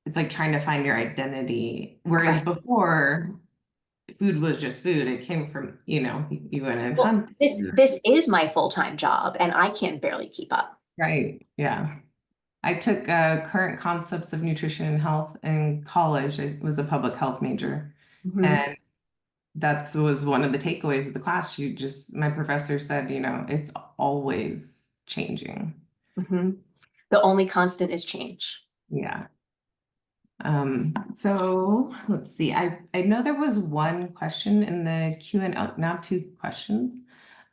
it's like trying to find your identity. Whereas Right. before, food was just food. It came from, you went and Well, hunted. this is my full-time job and I can barely keep up. Right, yeah. I took current concepts of nutrition and health in college. I was a public health major. Mm-hmm. And that was one of the takeaways of the class. My professor said, it's always changing. Mm-hmm. The only constant is change. Yeah. So let's see. I know there was one question in the Q&A, now two questions.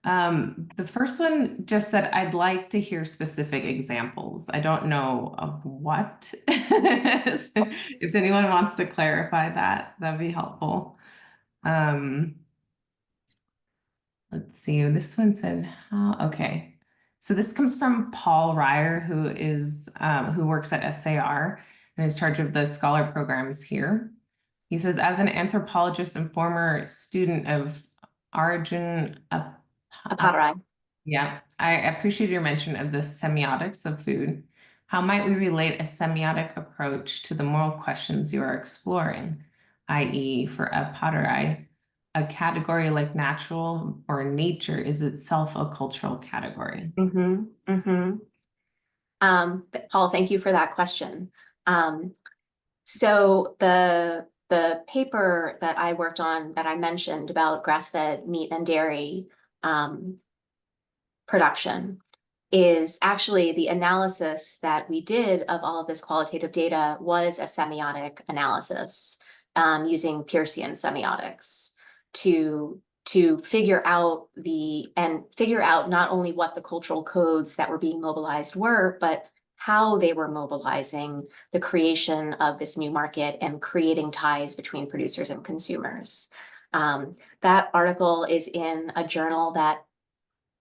The first one just said, I'd like to hear specific examples. I don't know of what. If anyone wants to clarify that'd be helpful. Let's see, this one said, okay. So this comes from Paul Ryer, who works at SAR and is in charge of the scholar programs here. He says, as an anthropologist and former student of Origin Apartheid. Yeah, I appreciate your mention of the semiotics of food. How might we relate a semiotic approach to the moral questions you are exploring, i.e. for apartheid, a category like natural or nature is itself a cultural category? Mm-hmm. Mm-hmm. Paul, thank you for that question. So the paper that I worked on that I mentioned about grass-fed meat and dairy production is actually the analysis that we did of all of this qualitative data was a semiotic analysis using Peircean semiotics to figure out not only what the cultural codes that were being mobilized were, but how they were mobilizing the creation of this new market and creating ties between producers and consumers. That article is in a journal that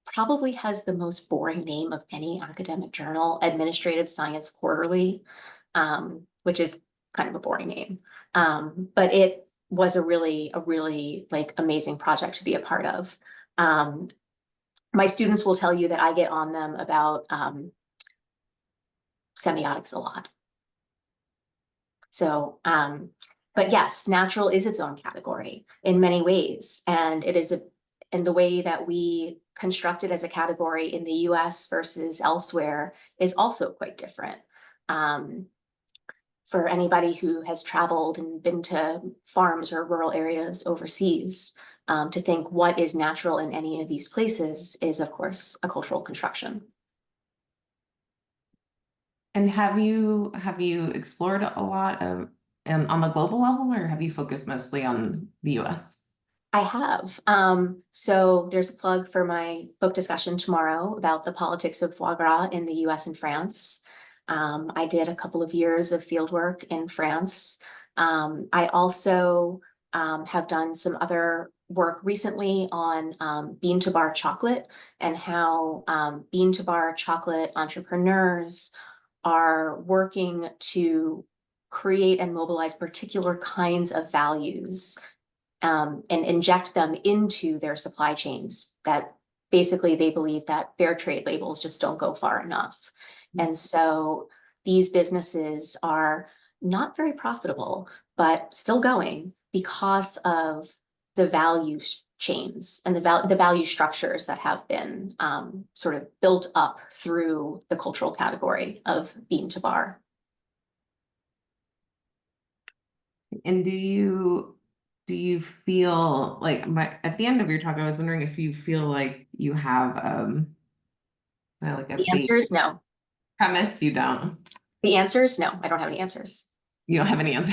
probably has the most boring name of any academic journal, Administrative Science Quarterly, which is kind of a boring name. But it was a really like amazing project to be a part of. My students will tell you that I get on them about semiotics a lot. So, but yes, natural is its own category in many ways. And it is and the way that we construct it as a category in the US versus elsewhere is also quite different. For anybody who has traveled and been to farms or rural areas overseas, to think what is natural in any of these places is, of course, a cultural construction. And have you explored a lot of on the global level, or have you focused mostly on the US? I have. So there's a plug for my book discussion tomorrow about the politics of foie gras in the US and France. I did a couple of years of field work in France. I also have done some other work recently on bean to bar chocolate and how bean to bar chocolate entrepreneurs are working to create and mobilize particular kinds of values and inject them into their supply chains that basically they believe that fair trade labels just don't go far enough. And so these businesses are not very profitable, but still going because of the value chains and the value structures that have been sort of built up through the cultural category of bean to bar. And do you feel like at the end of your talk, I was wondering if you feel like you have like a The answer is no. premise? You don't. The answer is no. I don't have any answers. You don't have any answer.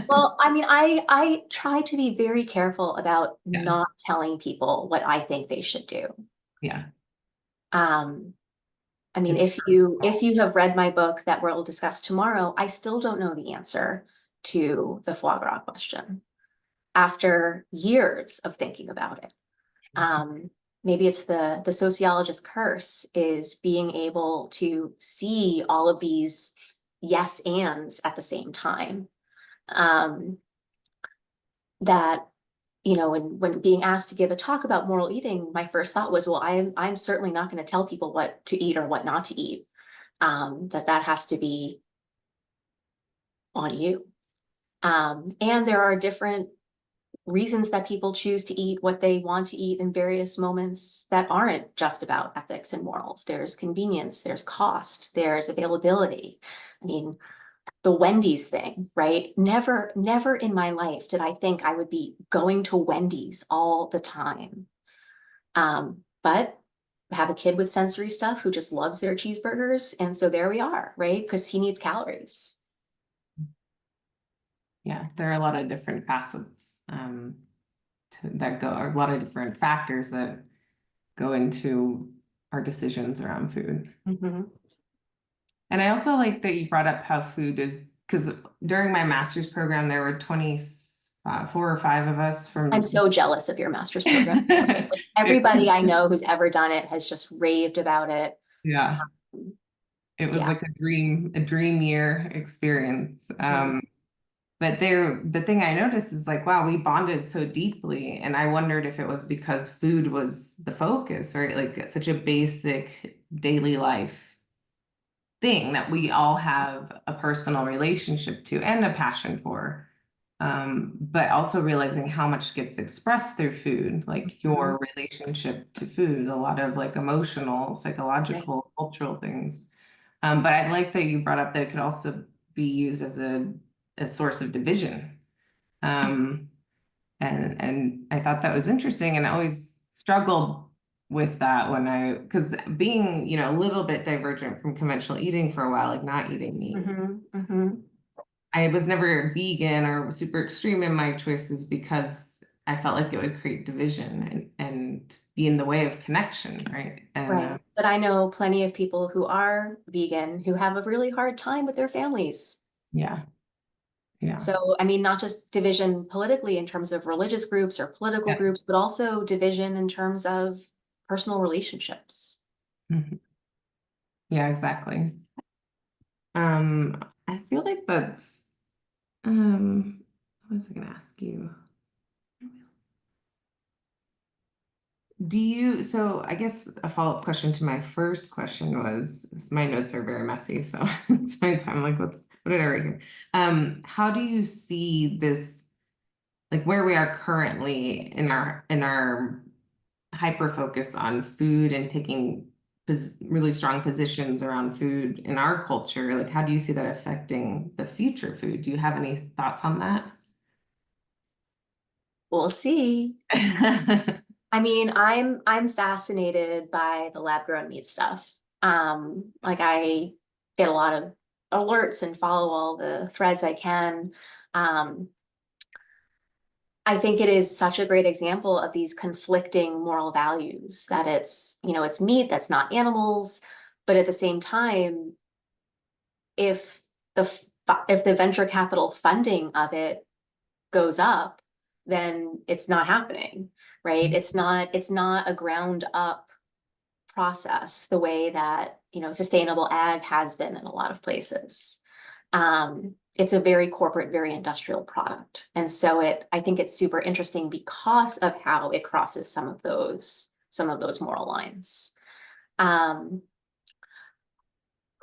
Well, I mean, I try to be very careful about Yeah. not telling people what I think they should do. Yeah. I mean, if you have read my book that we'll discuss tomorrow, I still don't know the answer to the foie gras question after years of thinking about it. Maybe it's the sociologist curse is being able to see all of these yes ands at the same time. That, you know, when being asked to give a talk about moral eating, my first thought was, well, I'm certainly not going to tell people what to eat or what not to eat. That has to be on you. And there are different reasons that people choose to eat what they want to eat in various moments that aren't just about ethics and morals. There's convenience, there's cost, there's availability. I mean, the Wendy's thing, right? Never in my life did I think I would be going to Wendy's all the time. But I have a kid with sensory stuff who just loves their cheeseburgers. And so there we are, right? Because he needs calories. Yeah, there are a lot of different facets that go, or a lot of different factors that go into our decisions around food. Mm-hmm. And I also like that you brought up how food is, because during my master's program, there were 4 or 5 of us from. I'm so jealous of your master's program. Like, everybody I know who's ever done it has just raved about it. Yeah. It was Yeah. like a dream year experience. But the thing I noticed is like, wow, we bonded so deeply. And I wondered if it was because food was the focus, right? Like such a basic daily life thing that we all have a personal relationship to and a passion for. But also realizing how much gets expressed through food, like your relationship to food, a lot of like emotional, psychological, cultural things. But I like that you brought up that it could also be used as a source of division. And I thought that was interesting, and I always struggled with that because being, you know, a little bit divergent from conventional eating for a while, like not eating meat. I was never vegan or super extreme in my choices because I felt like it would create division and be in the way of connection, right? And, right. But I know plenty of people who are vegan who have a really hard time with their families. Yeah. Yeah. So, I mean, not just division politically in terms of religious groups or political groups, but also division in terms of personal relationships. Yeah, exactly. I feel like that's, what was I gonna ask you? So I guess a follow-up question to my first question was, my notes are very messy, so it's my time, like what did I write here? How do you see this, like where we are currently in our hyper focus on food and taking really strong positions around food in our culture? Like, how do you see that affecting the future food? Do you have any thoughts on that? We'll see. I mean, I'm fascinated by the lab-grown meat stuff. Like I get a lot of alerts and follow all the threads I can. I I think it is such a great example of these conflicting moral values, that it's, it's meat that's not animals, but at the same time, if the venture capital funding of it goes up, then it's not happening, right? It's not a ground up process the way that, sustainable ag has been in a lot of places. It's a very corporate, very industrial product. And so I think it's super interesting because of how it crosses some of those moral lines. Who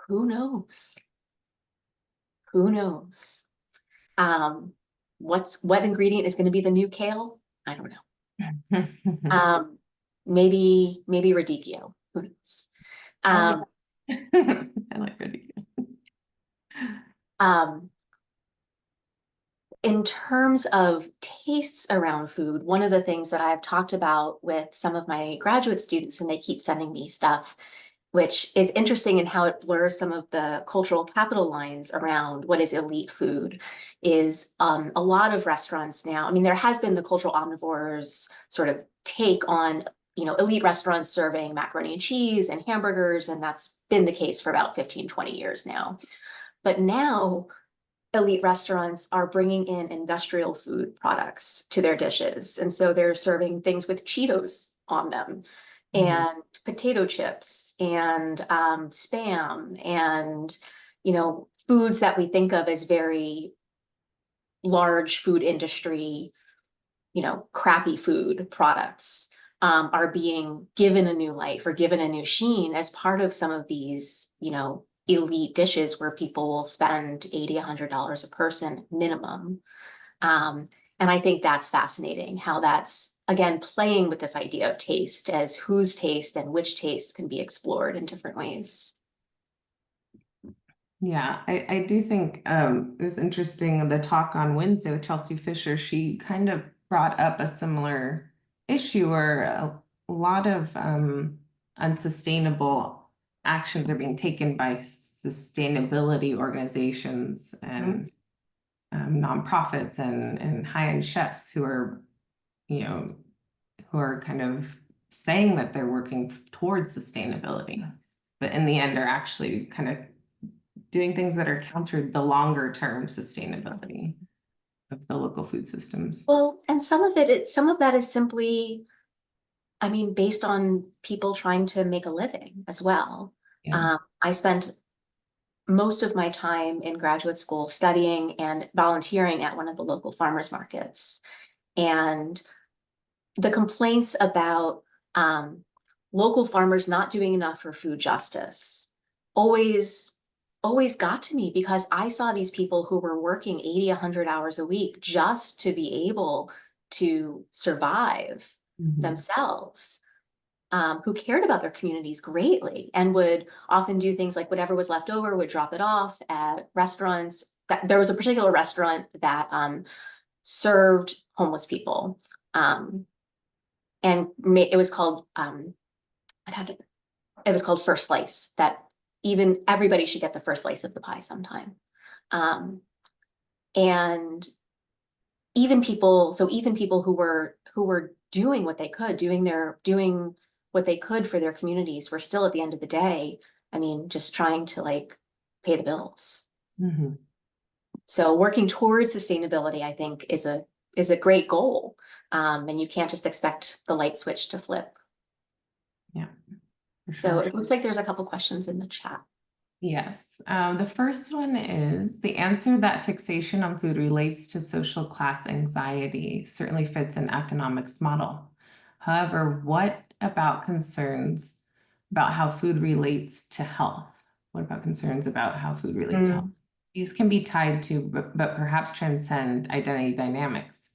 knows? Who knows? What ingredient is going to be the new kale? I don't know. Maybe radicchio. Who knows? I like radicchio. In terms of tastes around food, one of the things that I've talked about with some of my graduate students, and they keep sending me stuff, which is interesting in how it blurs some of the cultural capital lines around what is elite food, is a lot of restaurants now. I mean, there has been the cultural omnivores sort of take on, elite restaurants serving macaroni and cheese and hamburgers, and that's been the case for about 15, 20 years now. But now, elite restaurants are bringing in industrial food products to their dishes. And so they're serving things with Cheetos on them, and potato chips and spam and, foods that we think of as very large food industry, crappy food products are being given a new life or given a new sheen as part of some of these, elite dishes where people will spend $80, $100 a person minimum. And I think that's fascinating how that's, again, playing with this idea of taste as whose taste and which taste can be explored in different ways. Yeah, I do think it was interesting, the talk on Wednesday with Chelsea Fisher. She kind of brought up a similar issue where a lot of unsustainable actions are being taken by sustainability organizations and nonprofits and high-end chefs who are, who are kind of saying that they're working towards sustainability, but in the end are actually kind of doing things that are counter the longer term sustainability of the local food systems. Well, and some of that is simply, I mean, based on people trying to make a living as well. Yeah. I spent most of my time in graduate school studying and volunteering at one of the local farmers markets. And the complaints about local farmers not doing enough for food justice always got to me, because I saw these people who were working 80, 100 hours a week just to be able to survive themselves, who cared about their communities greatly and would often do things like whatever was left over would drop it off at restaurants. There was a particular restaurant that served homeless people, and it was called it was called First Slice, that even everybody should get the first slice of the pie sometime. And even people who were doing what they could, doing what they could for their communities, were still at the end of the day, I mean, just trying to pay the bills. So working towards sustainability, I think, is a great goal. And you can't just expect the light switch to flip. Yeah. So it looks like there's a couple questions in the chat. Yes. The first one is, the answer that fixation on food relates to social class anxiety certainly fits an economics model. However, what about concerns about how food relates to health? What about concerns about how food relates to health? These can be tied to, but perhaps transcend identity dynamics.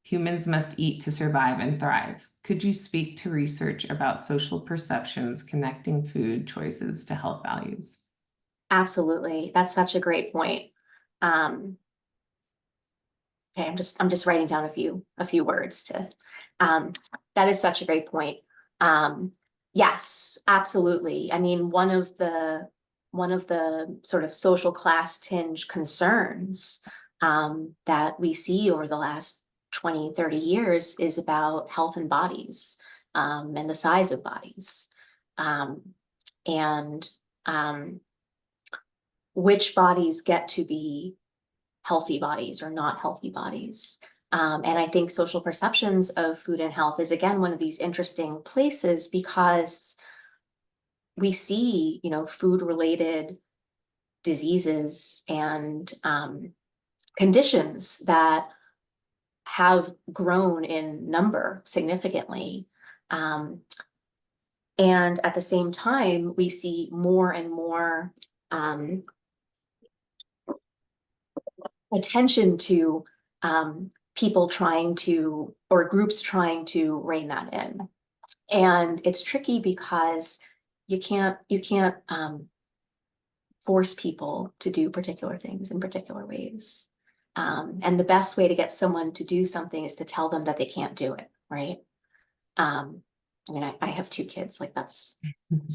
Humans must eat to survive and thrive. Could you speak to research about social perceptions connecting food choices to health values? Absolutely. That's such a great point. Okay, I'm just writing down a few words to, that is such a great point. Yes, absolutely. I mean, one of the sort of social class tinge concerns that we see over the last 20, 30 years is about health and bodies, and the size of bodies, and which bodies get to be healthy bodies or not healthy bodies. And I think social perceptions of food and health is, again, one of these interesting places, because we see, food-related diseases and conditions that have grown in number significantly. And at the same time, we see more and more attention to people trying to, or groups trying to rein that in. And it's tricky because you can't force people to do particular things in particular ways. And the best way to get someone to do something is to tell them that they can't do it, right? I mean, I have 2 kids, like that's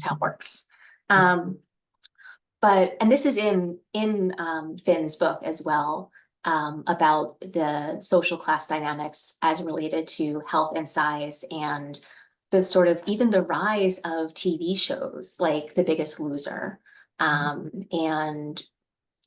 how it works. But, and this is in Finn's book as well, about the social class dynamics as related to health and size, and the sort of even the rise of TV shows like The Biggest Loser, and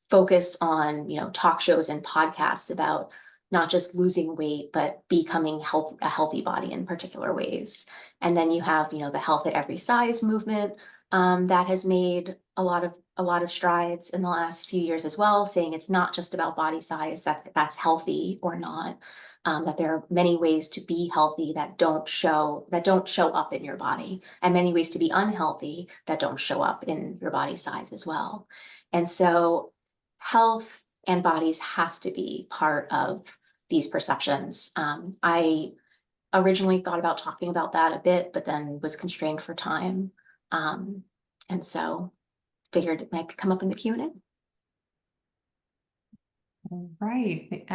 focus on, talk shows and podcasts about not just losing weight, but becoming a healthy body in particular ways. And then you have, the health at every size movement, that has made a lot of strides in the last few years as well, saying it's not just about body size that's healthy or not, that there are many ways to be healthy that don't show up in your body, and many ways to be unhealthy that don't show up in your body size as well. And so health and bodies has to be part of these perceptions. I originally thought about talking about that a bit, but then was constrained for time. And so figured it might come up in the Q&A. All right.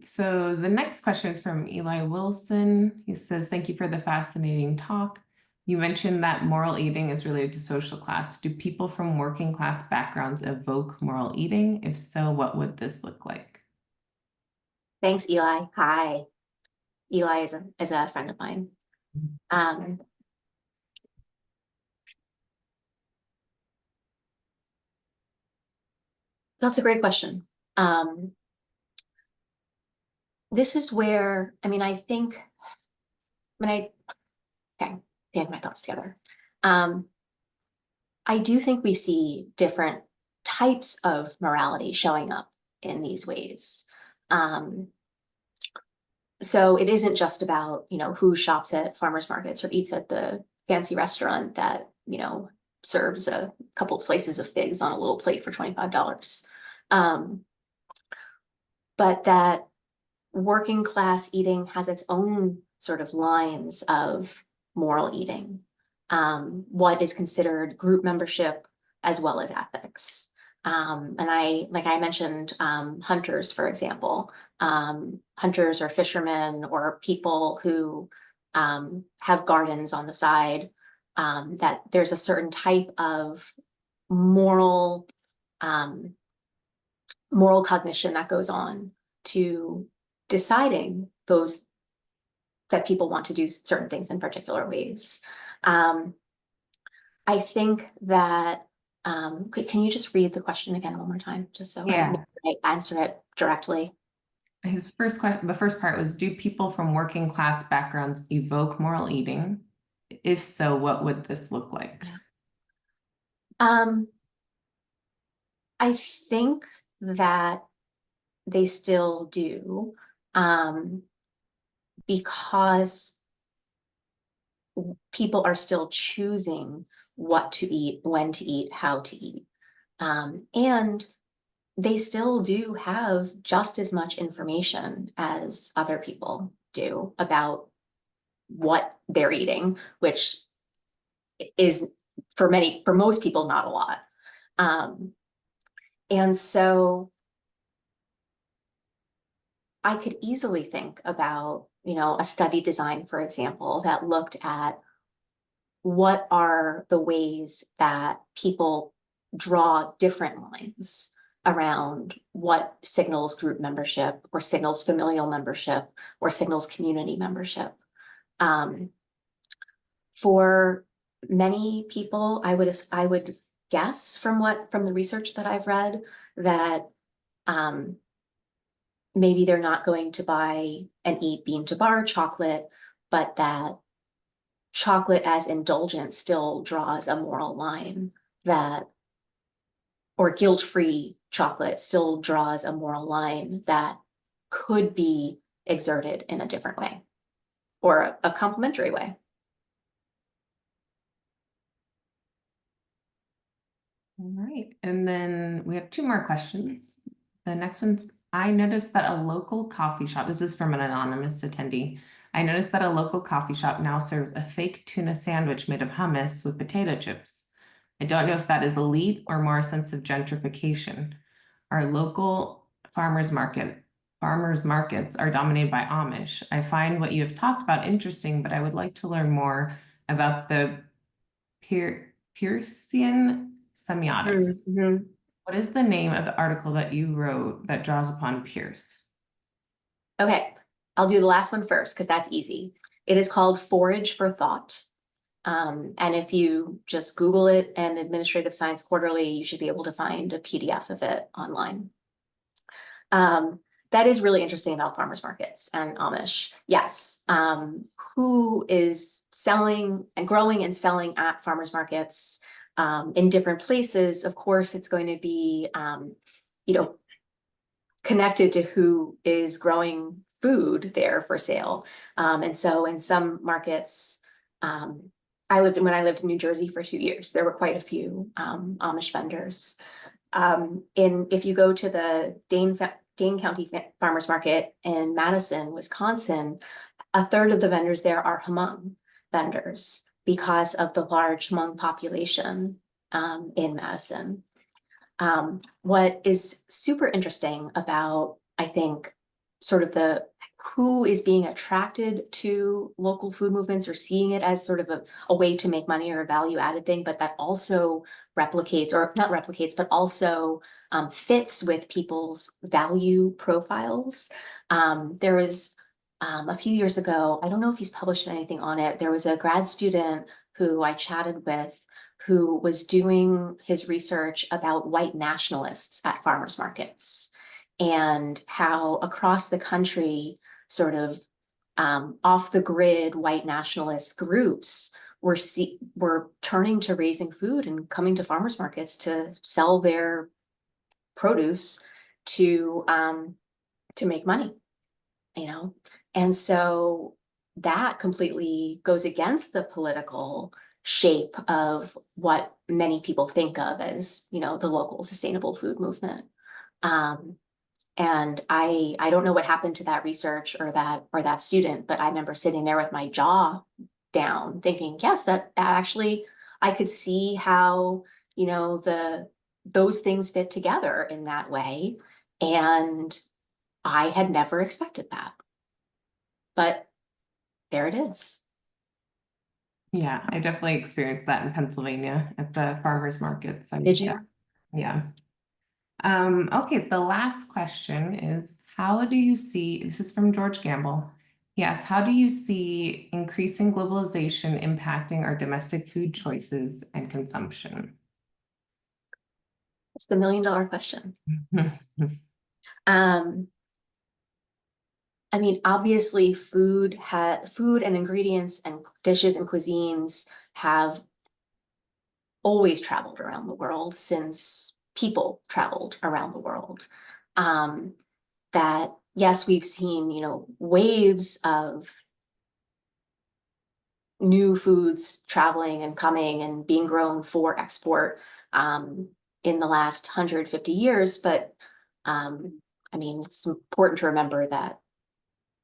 So the next question is from Eli Wilson. He says, thank you for the fascinating talk. You mentioned that moral eating is related to social class. Do people from working class backgrounds evoke moral eating? If so, what would this look like? Thanks, Eli. Hi. Eli is a friend of mine. That's a great question. This is where, okay, get my thoughts together. I do think we see different types of morality showing up in these ways. So it isn't just about, who shops at farmers markets or eats at the fancy restaurant that, serves a couple of slices of figs on a little plate for $25. But that working class eating has its own sort of lines of moral eating, what is considered group membership as well as ethics. And like I mentioned, hunters, for example, hunters or fishermen or people who have gardens on the side, that there's a certain type of moral cognition that goes on to deciding that people want to do certain things in particular ways. I think that, can you just read the question again one more time, just so I answer it directly? The first part was, do people from working class backgrounds evoke moral eating? If so, what would this look like? I think that they still do, because people are still choosing what to eat, when to eat, how to eat. And they still do have just as much information as other people do about what they're eating, which is for most people, not a lot. And so I could easily think about, a study design, for example, that looked at what are the ways that people draw different lines around what signals group membership or signals familial membership or signals community membership. For many people, I would guess from the research that I've read that maybe they're not going to buy and eat bean to bar chocolate, but that chocolate as indulgence still draws a moral line, or guilt-free chocolate still draws a moral line that could be exerted in a different way or a complementary way. All right, and then we have two more questions. The next one's, I noticed that a local coffee shop, this is from an anonymous attendee. I noticed that a local coffee shop now serves a fake tuna sandwich made of hummus with potato chips. I don't know if that is elite or more a sense of gentrification. Our local farmers markets are dominated by Amish. I find what you have talked about interesting, but I would like to learn more about the Peircean semiotics. Mm-hmm. What is the name of the article that you wrote that draws upon Peirce? Okay, I'll do the last one first because that's easy. It is called Forage for Thought. And if you just Google it and Administrative Science Quarterly, you should be able to find a PDF of it online. That is really interesting about farmers markets and Amish. Yes. Who is selling and growing and selling at farmers markets in different places? Of course, it's going to be, connected to who is growing food there for sale. And so in some markets, when I lived in New Jersey for 2 years, there were quite a few Amish vendors. If you go to the Dane County Farmers Market in Madison, Wisconsin, a third of the vendors there are Hmong vendors because of the large Hmong population in Madison. What is super interesting about, I think, sort of who is being attracted to local food movements or seeing it as sort of a way to make money or a value-added thing, but that also replicates, or not replicates, but also fits with people's value profiles. There was a few years ago, I don't know if he's published anything on it, there was a grad student who I chatted with who was doing his research about white nationalists at farmers markets and how across the country, sort of off the grid white nationalist groups were turning to raising food and coming to farmers markets to sell their produce to make money, and so that completely goes against the political shape of what many people think of as, the local sustainable food movement. And I don't know what happened to that research or that student, but I remember sitting there with my jaw down thinking, yes, that actually I could see how, those things fit together in that way. And I had never expected that. But there it is. Yeah, I definitely experienced that in Pennsylvania at the farmers markets. Did you? Yeah. Okay, the last question is, how do you see, this is from George Gamble. Yes, how do you see increasing globalization impacting our domestic food choices and consumption? It's the $1 million question. I mean, obviously food and ingredients and dishes and cuisines have always traveled around the world since people traveled around the world. That yes, we've seen, waves of new foods traveling and coming and being grown for export in the last 150 years. But I mean, it's important to remember that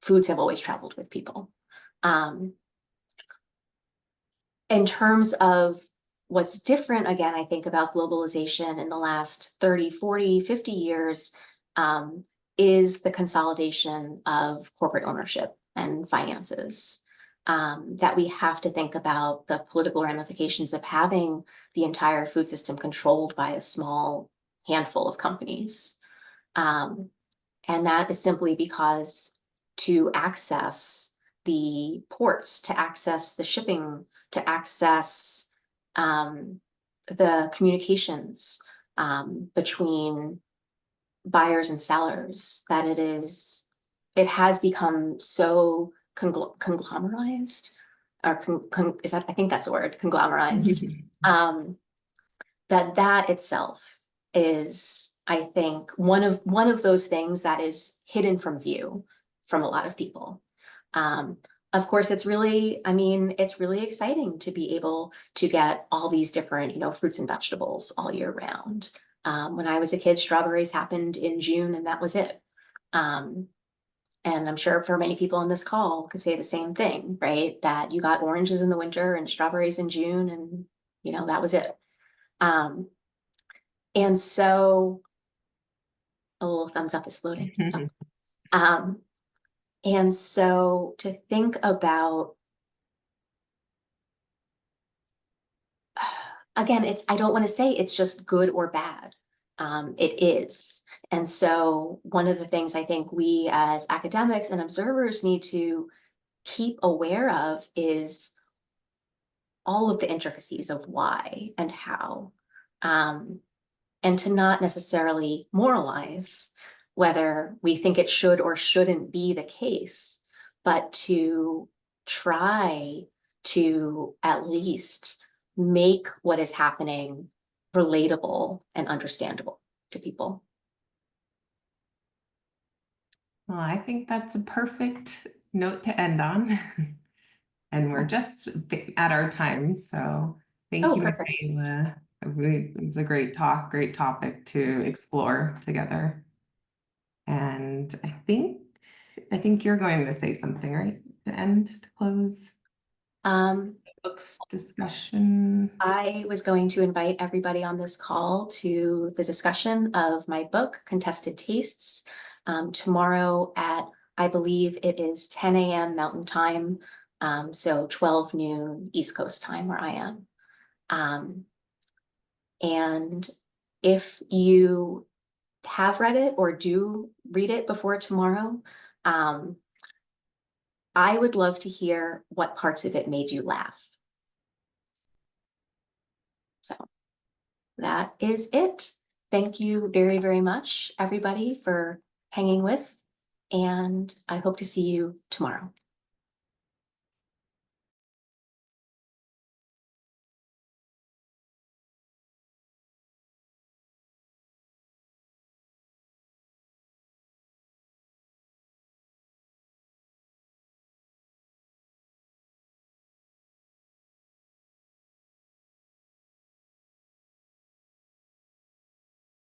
foods have always traveled with people. In terms of what's different, again, I think about globalization in the last 30, 40, 50 years is the consolidation of corporate ownership and finances. That we have to think about the political ramifications of having the entire food system controlled by a small handful of companies. And that is simply because to access the ports, to access the shipping, to access the communications between buyers and sellers, that it has become so conglomerized, or I think that's a word, conglomerized, that itself is, I think, one of those things that is hidden from view from a lot of people. Of course, it's really exciting to be able to get all these different, fruits and vegetables all year round. When I was a kid, strawberries happened in June and that was it. And I'm sure for many people in this call could say the same thing, right? That you got oranges in the winter and strawberries in June, and that was it. And so a little thumbs up is floating. And so to think about, again, I don't want to say it's just good or bad. It is. And so one of the things I think we as academics and observers need to keep aware of is all of the intricacies of why and how, and to not necessarily moralize whether we think it should or shouldn't be the case, but to try to at least make what is happening relatable and understandable to people. Well, I think that's a perfect note to end on. And we're just at our time. So thank you, perfect. Michaela. It was a great talk, great topic to explore together. And I think you're going to say something, right? To end, to close. Books discussion. I was going to invite everybody on this call to the discussion of my book, Contested Tastes, tomorrow at, I believe it is 10 a.m. Mountain Time, so 12 noon East Coast time where I am. And if you have read it or do read it before tomorrow, I would love to hear what parts of it made you laugh. So that is it. Thank you very, very much, everybody, for hanging with, and I hope to see you tomorrow.